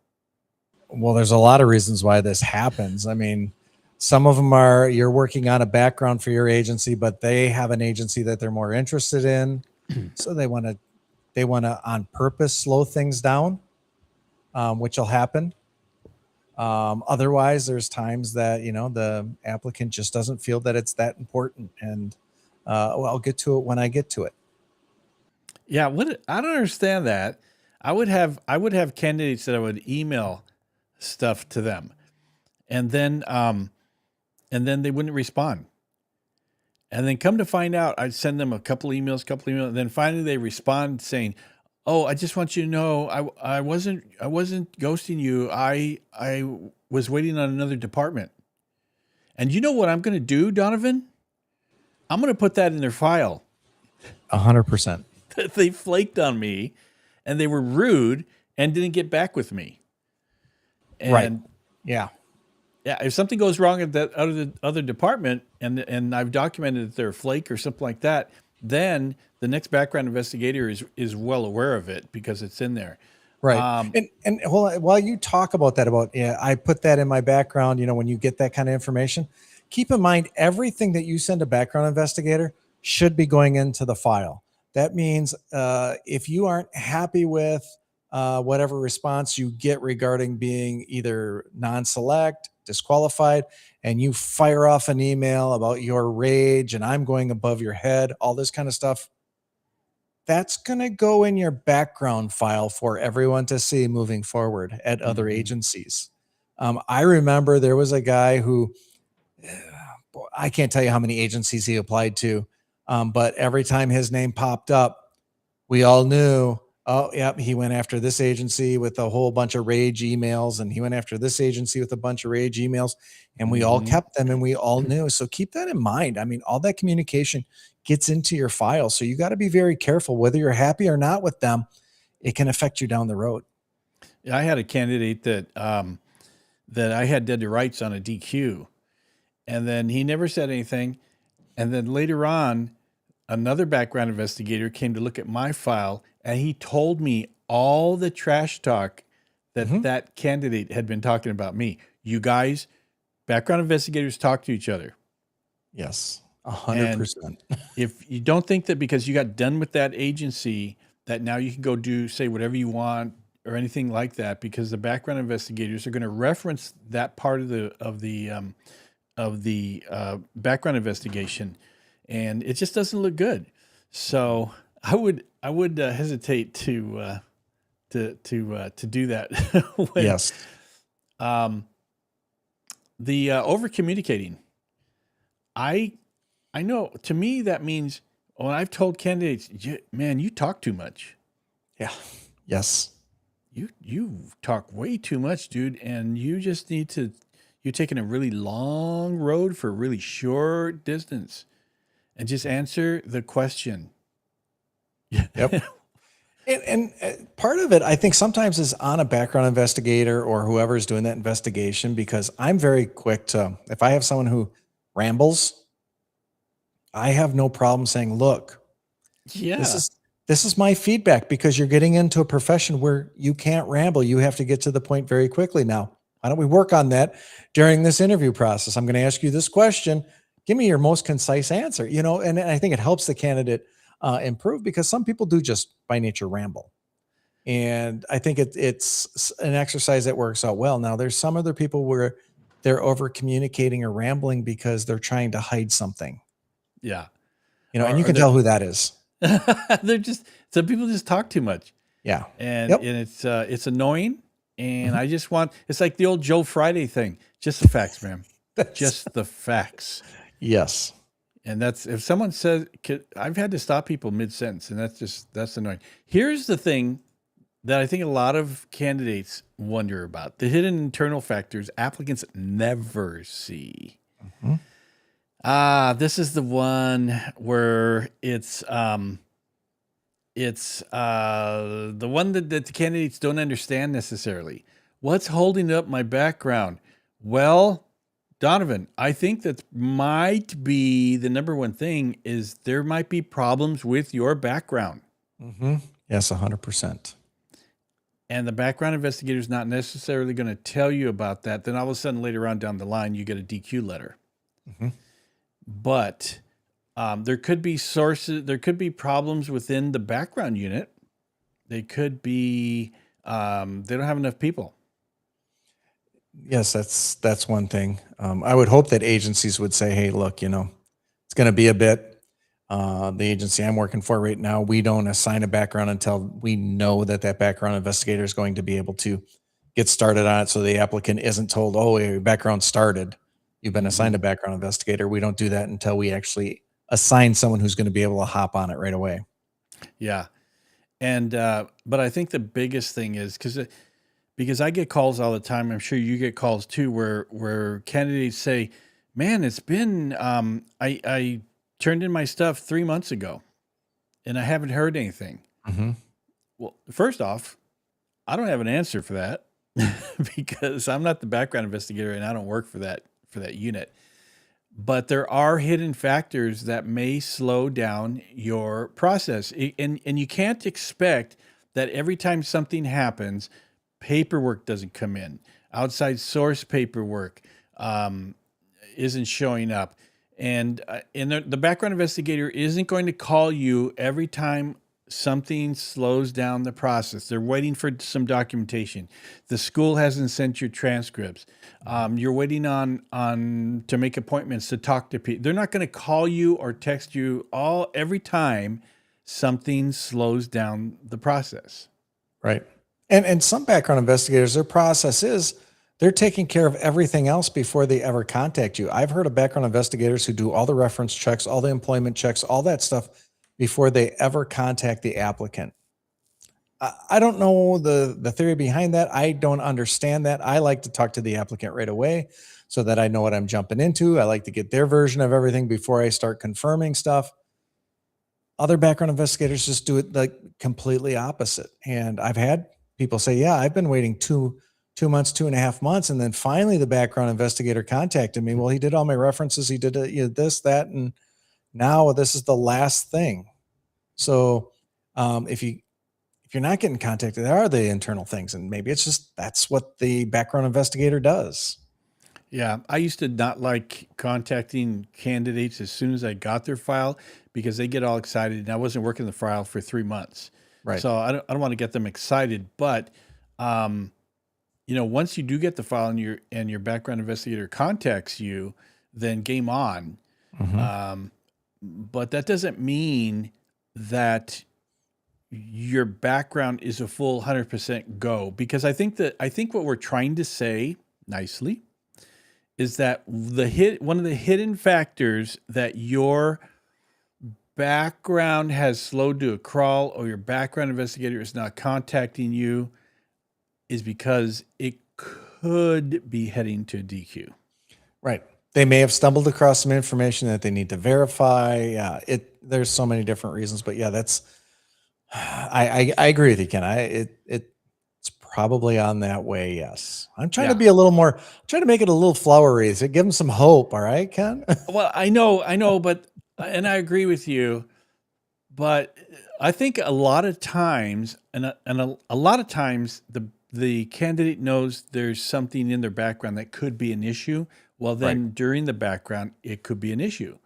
Speaker 2: Well, there's a lot of reasons why this happens. I mean, some of them are you're working on a background for your agency, but they have an agency that they're more interested in. So they want to on purpose slow things down, which will happen. Otherwise, there's times that, the applicant just doesn't feel that it's that important. And well, I'll get to it when I get to it.
Speaker 1: Yeah, I don't understand that. I would have candidates that I would email stuff to them, and then they wouldn't respond. And then come to find out, I'd send them a couple emails, and then finally they respond saying, "Oh, I just want you to know, I wasn't ghosting you. I was waiting on another department." And you know what I'm going to do, Donovan? I'm going to put that in their file.
Speaker 2: 100%.
Speaker 1: They flaked on me, and they were rude and didn't get back with me. And
Speaker 2: right. Yeah.
Speaker 1: Yeah. If something goes wrong at that other department, and I've documented that they're a flake or something like that, then the next background investigator is well aware of it because it's in there.
Speaker 2: Right. And while you talk about that, I put that in my background, when you get that kind of information, keep in mind everything that you send a background investigator should be going into the file. That means if you aren't happy with whatever response you get regarding being either non-select, disqualified, and you fire off an email about your rage and I'm going above your head, all this kind of stuff, that's going to go in your background file for everyone to see moving forward at other agencies. I remember there was a guy who, I can't tell you how many agencies he applied to, but every time his name popped up, we all knew, oh, yep, he went after this agency with a whole bunch of rage emails, and he went after this agency with a bunch of rage emails, and we all kept them, and we all knew. So keep that in mind. I mean, all that communication gets into your file. So you got to be very careful, whether you're happy or not with them, it can affect you down the road.
Speaker 1: I had a candidate that I had dead to rights on a DQ, and then he never said anything. And then later on, another background investigator came to look at my file, and he told me all the trash talk that that candidate had been talking about me. You guys, background investigators talk to each other.
Speaker 2: Yes, 100%.
Speaker 1: If you don't think that because you got done with that agency that now you can go say whatever you want or anything like that, because the background investigators are going to reference that part of the background investigation, and it just doesn't look good. So I would hesitate to do that.
Speaker 2: Yes.
Speaker 1: The over communicating. I know, to me that means when I've told candidates, man, you talk too much.
Speaker 2: Yeah. Yes.
Speaker 1: You talk way too much, dude, and you just need to. You're taking a really long road for a really short distance, and just answer the question.
Speaker 2: Yep. And part of it, I think sometimes is on a background investigator or whoever is doing that investigation, because I'm very quick to, if I have someone who rambles, I have no problem saying, look, this is my feedback, because you're getting into a profession where you can't ramble. You have to get to the point very quickly. Now, why don't we work on that during this interview process? I'm going to ask you this question. Give me your most concise answer, and I think it helps the candidate improve, because some people do just by nature ramble. And I think it's an exercise that works out well. Now, there's some other people where they're over communicating or rambling because they're trying to hide something.
Speaker 1: Yeah.
Speaker 2: And you can tell who that is.
Speaker 1: Some people just talk too much.
Speaker 2: Yeah.
Speaker 1: And it's annoying. And I just it's like the old Joe Friday thing. Just the facts, man. Just the facts.
Speaker 2: Yes.
Speaker 1: And that's, if someone says, I've had to stop people mid-sentence, and that's annoying. Here's the thing that I think a lot of candidates wonder about. The hidden internal factors applicants never see. This is the one where it's the one that the candidates don't understand necessarily. What's holding up my background? Well, Donovan, I think that might be the number one thing is there might be problems with your background.
Speaker 2: Yes, 100%.
Speaker 1: And the background investigator is not necessarily going to tell you about that. Then all of a sudden later on down the line, you get a DQ letter. But there could be there could be problems within the background unit. They could be, they don't have enough people.
Speaker 2: Yes, that's one thing. I would hope that agencies would say, hey, look, it's going to be a bit. The agency I'm working for right now, we don't assign a background until we know that background investigator is going to be able to get started on it. So the applicant isn't told, oh, your background started. You've been assigned a background investigator. We don't do that until we actually assign someone who's going to be able to hop on it right away.
Speaker 1: Yeah. And, but I think the biggest thing is because I get calls all the time. I'm sure you get calls too, where candidates say, man, it's been, I turned in my stuff 3 months ago and I haven't heard anything. Well, first off, I don't have an answer for that because I'm not the background investigator and I don't work for that unit. But there are hidden factors that may slow down your process. And you can't expect that every time something happens, paperwork doesn't come in. Outside source paperwork isn't showing up. And the background investigator isn't going to call you every time something slows down the process. They're waiting for some documentation. The school hasn't sent your transcripts. You're waiting on to make appointments to talk to people. They're not going to call you or text you every time something slows down the process.
Speaker 2: Right. And some background investigators, their process is they're taking care of everything else before they ever contact you. I've heard of background investigators who do all the reference checks, all the employment checks, all that stuff before they ever contact the applicant. I don't know the theory behind that. I don't understand that. I like to talk to the applicant right away so that I know what I'm jumping into. I like to get their version of everything before I start confirming stuff. Other background investigators just do it like completely opposite. And I've had people say, yeah, I've been waiting 2 months, 2.5 months. And then finally the background investigator contacted me. Well, he did all my references. He did this, that, and now this is the last thing. So if you're not getting contacted, there are the internal things. And maybe it's just, that's what the background investigator does.
Speaker 1: Yeah. I used to not like contacting candidates as soon as I got their file because they get all excited and I wasn't working the file for 3 months.
Speaker 2: Right.
Speaker 1: So I don't want to get them excited, but, once you do get the file and your background investigator contacts you, then game on. But that doesn't mean that your background is a full 100% go, because I think what we're trying to say nicely is that one of the hidden factors that your background has slowed to a crawl or your background investigator is not contacting you is because it could be heading to DQ.
Speaker 2: Right. They may have stumbled across some information that they need to verify. Yeah, there's so many different reasons, but yeah, I agree with you, Ken. It's probably on that way. Yes. I'm trying to be a little more, trying to make it a little flowery. So give them some hope. All right, Ken?
Speaker 1: Well, I know, but, and I agree with you, but I think a lot of times, a lot of times the candidate knows there's something in their background that could be an issue. Well, then during the background, it could be an issue.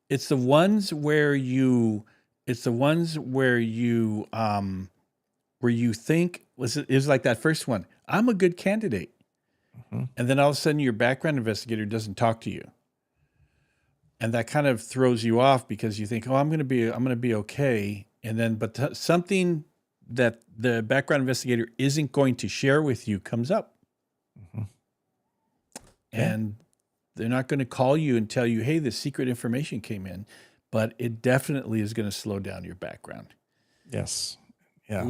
Speaker 1: It's the ones where you think is like that first one. I'm a good candidate. And then all of a sudden your background investigator doesn't talk to you. And that kind of throws you off because you think, oh, I'm going to be okay. And then, but something that the background investigator isn't going to share with you comes up. And they're not going to call you and tell you, hey, the secret information came in, but it definitely is going to slow down your background.
Speaker 2: Yes. Yeah.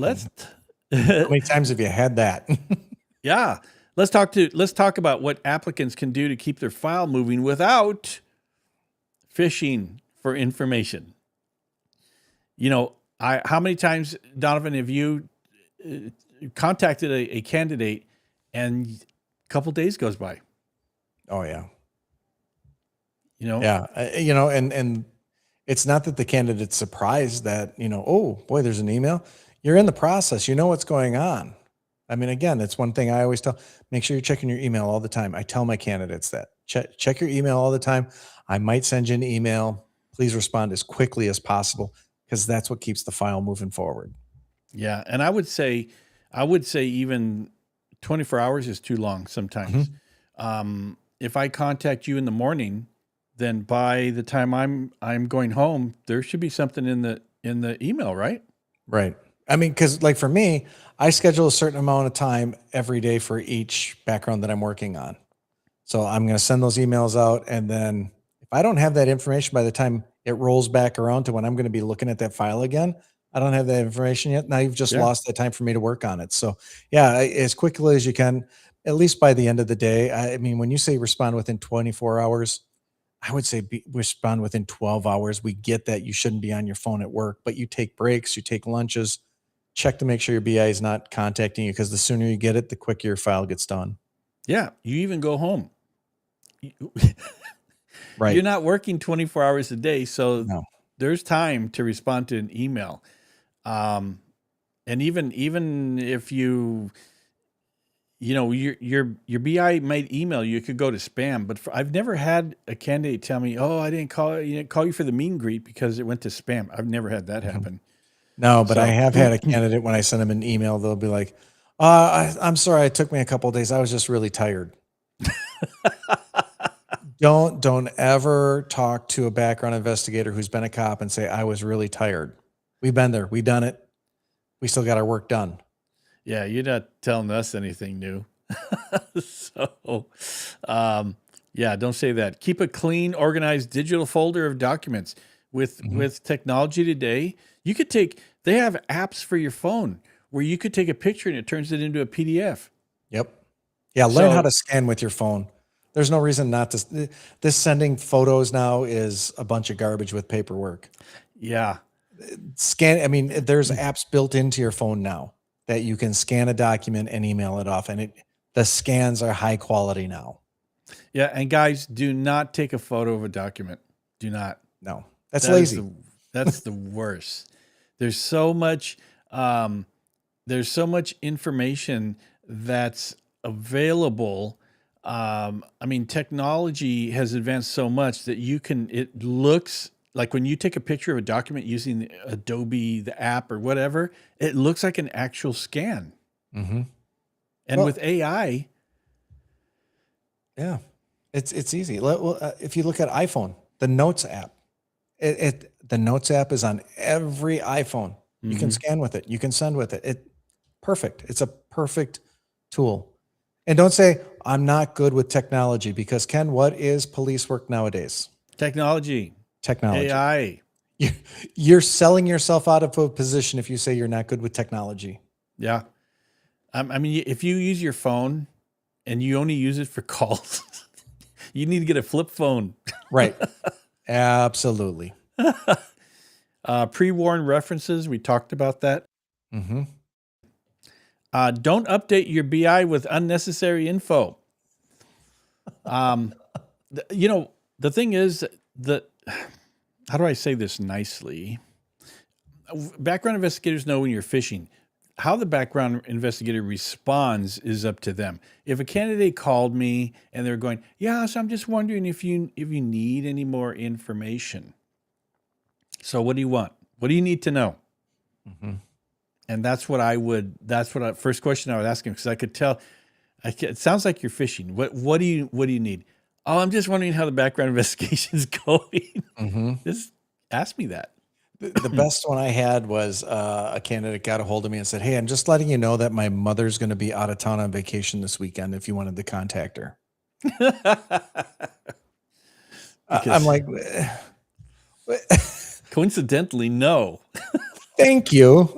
Speaker 2: How many times have you had that?
Speaker 1: Yeah. Let's talk about what applicants can do to keep their file moving without fishing for information. You know, how many times, Donovan, have you contacted a candidate and a couple days goes by?
Speaker 2: Oh yeah.
Speaker 1: You know?
Speaker 2: Yeah. And it's not that the candidate's surprised that, oh boy, there's an email. You're in the process. You know what's going on. I mean, again, it's one thing I always tell, make sure you're checking your email all the time. I tell my candidates that check your email all the time. I might send you an email. Please respond as quickly as possible, because that's what keeps the file moving forward.
Speaker 1: Yeah. And I would say even 24 hours is too long sometimes. If I contact you in the morning, then by the time I'm going home, there should be something in the email, right?
Speaker 2: Right. I mean, because like for me, I schedule a certain amount of time every day for each background that I'm working on. So I'm going to send those emails out. And then if I don't have that information by the time it rolls back around to when I'm going to be looking at that file again, I don't have that information yet. Now you've just lost that time for me to work on it. So yeah, as quickly as you can, at least by the end of the day. I mean, when you say respond within 24 hours, I would say respond within 12 hours. We get that you shouldn't be on your phone at work, but you take breaks, you take lunches, check to make sure your BI is not contacting you, because the sooner you get it, the quicker your file gets done.
Speaker 1: Yeah. You even go home.
Speaker 2: Right.
Speaker 1: You're not working 24 hours a day. So there's time to respond to an email. And even if your BI might email you, it could go to spam. But I've never had a candidate tell me, "Oh, I didn't call you for the meet and greet because it went to spam." I've never had that happen.
Speaker 2: No, but I have had a candidate, when I send them an email, they'll be like, I'm sorry, it took me a couple of days. I was just really tired. Don't ever talk to a background investigator who's been a cop and say, I was really tired. We've been there. We've done it. We still got our work done.
Speaker 1: Yeah, you're not telling us anything new. So, yeah, don't say that. Keep a clean, organized digital folder of documents. With technology today, they have apps for your phone where you could take a picture and it turns it into a PDF.
Speaker 2: Yep. Yeah, learn how to scan with your phone. There's no reason not to. This sending photos now is a bunch of garbage with paperwork.
Speaker 1: Yeah.
Speaker 2: Scan. I mean, there's apps built into your phone now that you can scan a document and email it off, and the scans are high quality now.
Speaker 1: Yeah, and guys, do not take a photo of a document. Do not.
Speaker 2: No, that's lazy.
Speaker 1: That's the worst. There's so much information that's available. I mean, technology has advanced so much that it looks like, when you take a picture of a document using Adobe, the app or whatever, it looks like an actual scan. And with AI.
Speaker 2: Yeah, it's easy. If you look at iPhone, the Notes app, the Notes app is on every iPhone. You can scan with it. You can send with it. Perfect. It's a perfect tool. And don't say, I'm not good with technology, because Ken, what is police work nowadays?
Speaker 1: Technology. AI.
Speaker 2: You're selling yourself out of a position if you say you're not good with technology.
Speaker 1: Yeah. I mean, if you use your phone and you only use it for calls, you need to get a flip phone.
Speaker 2: Right. Absolutely.
Speaker 1: Pre-warn references. We talked about that. Don't update your BI with unnecessary info. The thing is that, how do I say this nicely? Background investigators know when you're phishing. How the background investigator responds is up to them. If a candidate called me and they're going, yeah, so I'm just wondering if you need any more information. So what do you want? What do you need to know? And that's first question I would ask him, because I could tell, it sounds like you're phishing. What do you need? Oh, I'm just wondering how the background investigation is going. Just ask me that.
Speaker 2: The best one I had was a candidate got a hold of me and said, hey, I'm just letting you know that my mother's going to be out of town on vacation this weekend if you wanted to contact her. I'm like,
Speaker 1: coincidentally, no.
Speaker 2: Thank you.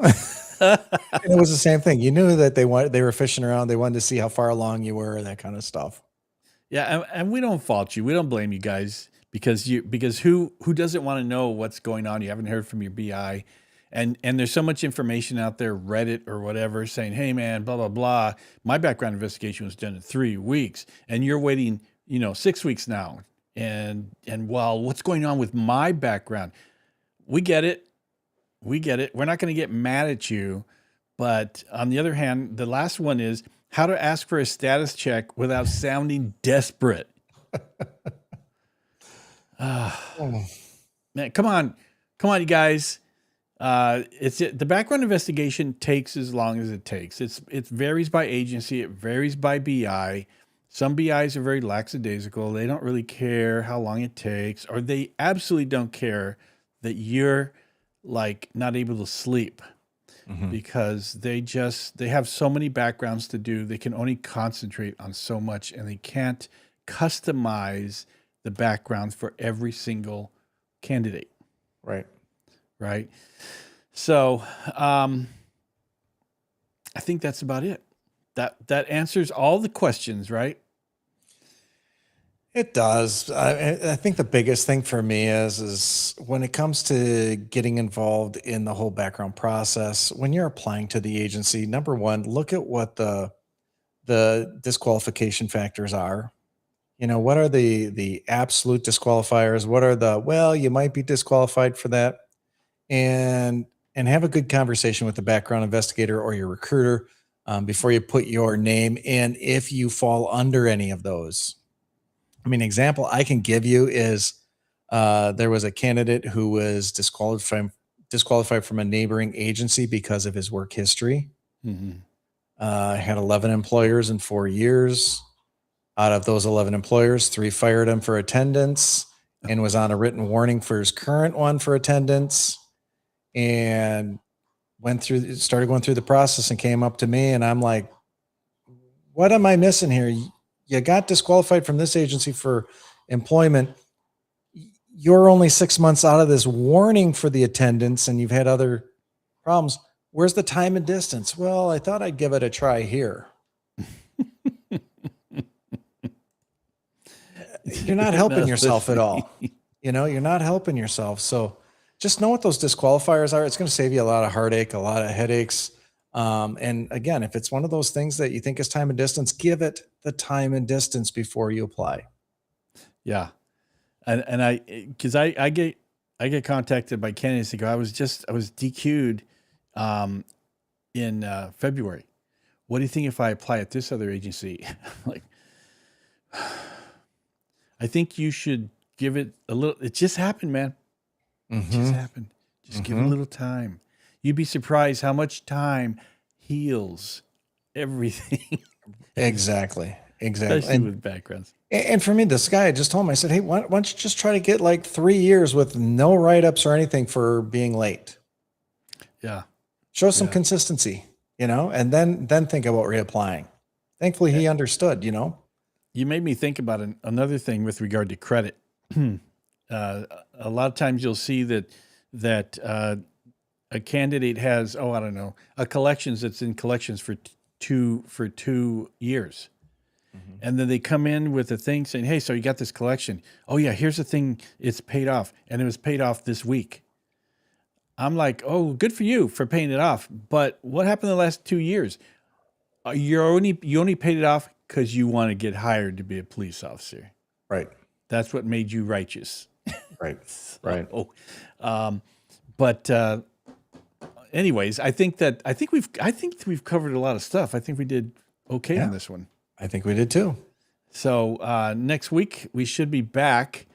Speaker 2: And it was the same thing. You knew that they were fishing around. They wanted to see how far along you were, that kind of stuff.
Speaker 1: Yeah, and we don't fault you. We don't blame you guys because who doesn't want to know what's going on? You haven't heard from your BI. And there's so much information out there, Reddit or whatever, saying, "Hey man, blah blah blah. My background investigation was done in 3 weeks, and you're waiting, 6 weeks now." And well, what's going on with my background? We get it. We get it. We're not going to get mad at you, but on the other hand, the last one is how to ask for a status check without sounding desperate. Man, come on, you guys. The background investigation takes as long as it takes. It varies by agency. It varies by BI. Some BIs are very lackadaisical. They don't really care how long it takes, or they absolutely don't care that you're like not able to sleep because they have so many backgrounds to do. They can only concentrate on so much, and they can't customize the background for every single candidate. Right. So I think that's about it. That answers all the questions, right?
Speaker 2: It does. I think the biggest thing for me is when it comes to getting involved in the whole background process, when you're applying to the agency, number one, look at what the disqualification factors are. What are the absolute disqualifiers? What are well, you might be disqualified for that. And have a good conversation with the background investigator or your recruiter before you put your name in if you fall under any of those. Example I can give you is there was a candidate who was disqualified from a neighboring agency because of his work history. Had 11 employers in 4 years. Out of those 11 employers, 3 fired him for attendance and was on a written warning for his current one for attendance. And started going through the process and came up to me, and I'm like, what am I missing here? You got disqualified from this agency for employment. You're only 6 months out of this warning for the attendance, and you've had other problems. Where's the time and distance? Well, I thought I'd give it a try here. You're not helping yourself at all. You're not helping yourself. So just know what those disqualifiers are. It's going to save you a lot of heartache, a lot of headaches. And again, if it's one of those things that you think is time and distance, give it the time and distance before you apply.
Speaker 1: Yeah. And I get contacted by candidates that go, I was DQ'd in February. What do you think if I apply at this other agency? Like, I think you should give it a little. It just happened, man. It just happened. Just give it a little time. You'd be surprised how much time heals everything.
Speaker 2: Exactly.
Speaker 1: Especially with backgrounds.
Speaker 2: And for me, this guy, I just told him, I said, hey, why don't you just try to get like 3 years with no write-ups or anything for being late?
Speaker 1: Yeah.
Speaker 2: Show some consistency, and then think about reapplying. Thankfully, he understood,
Speaker 1: You made me think about another thing with regard to credit. A lot of times you'll see that a candidate has, a collections that's in collections for 2 years. And then they come in with a thing saying, hey, so you got this collection. Oh yeah, here's the thing. It's paid off. And it was paid off this week. I'm like, oh, good for you for paying it off. But what happened the last 2 years? You only paid it off because you want to get hired to be a police officer.
Speaker 2: Right.
Speaker 1: That's what made you righteous.
Speaker 2: Right.
Speaker 1: But anyways, I think we've covered a lot of stuff. I think we did okay on this one.
Speaker 2: I think we did too.
Speaker 1: So next week we should be back.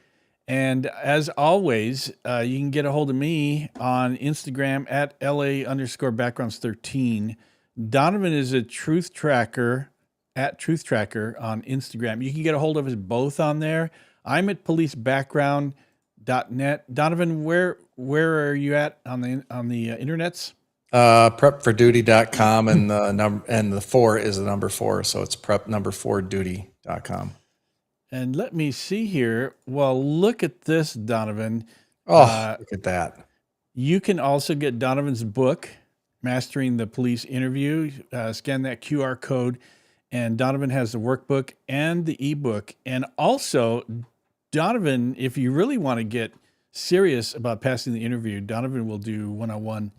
Speaker 1: And as always, you can get a hold of me on Instagram at LA_backgrounds13. Donovan is a truth tracker at Truth Tracker on Instagram. You can get a hold of us both on there. I'm at policebackground.net. Donovan, where are you at on the internets?
Speaker 2: Prepforduty.com and the 4 is the number 4, so it's prep4duty.com.
Speaker 1: And let me see here. Well, look at this, Donovan.
Speaker 2: Oh, look at that.
Speaker 1: You can also get Donovan's book, Mastering the Police Interview. Scan that QR code. And Donovan has the workbook and the ebook. And also, Donovan, if you really want to get serious about passing the interview, Donovan will do one-on-one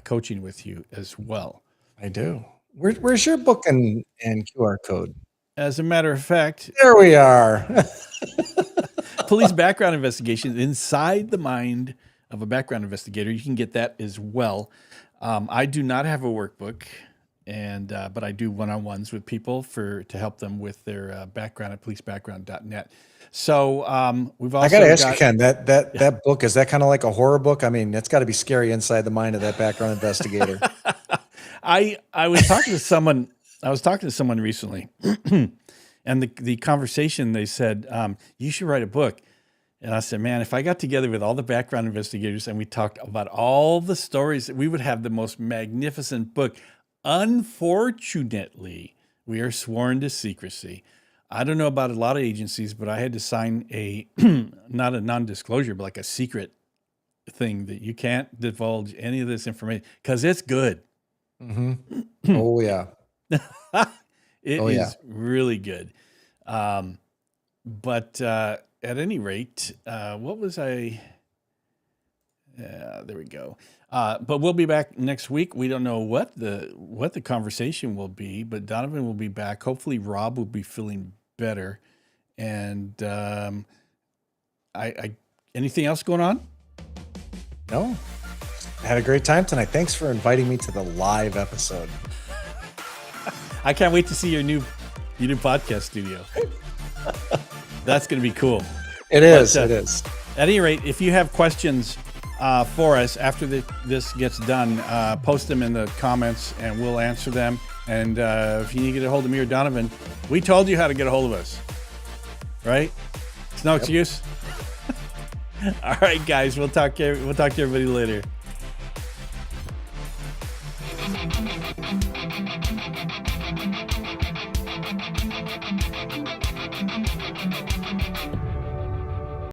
Speaker 1: coaching with you as well.
Speaker 2: I do. Where's your book and QR code?
Speaker 1: As a matter of fact,
Speaker 2: there we are.
Speaker 1: Police background investigation inside the mind of a background investigator. You can get that as well. I do not have a workbook, but I do one-on-ones with people to help them with their background at policebackground.net. So we've also.
Speaker 2: I got to ask you, Ken, that book, is that kind of like a horror book? I mean, it's got to be scary inside the mind of that background investigator.
Speaker 1: I was talking to someone. I was talking to someone recently, and the conversation, they said, you should write a book. And I said, man, if I got together with all the background investigators and we talked about all the stories, we would have the most magnificent book. Unfortunately, we are sworn to secrecy. I don't know about a lot of agencies, but I had to sign not a non-disclosure, but like a secret thing that you can't divulge any of this information because it's good.
Speaker 2: Mm-hmm. Oh, yeah.
Speaker 1: It is really good. But at any rate, what was I? There we go. But we'll be back next week. We don't know what the conversation will be, but Donovan will be back. Hopefully, Rob will be feeling better. And anything else going on?
Speaker 2: No. I had a great time tonight. Thanks for inviting me to the live episode.
Speaker 1: I can't wait to see your new podcast studio. That's going to be cool.
Speaker 2: It is. It is.
Speaker 1: At any rate, if you have questions for us after this gets done, post them in the comments and we'll answer them. And if you need to get a hold of me or Donovan, we told you how to get a hold of us. Right? It's no excuse. All right, guys. We'll talk to everybody later.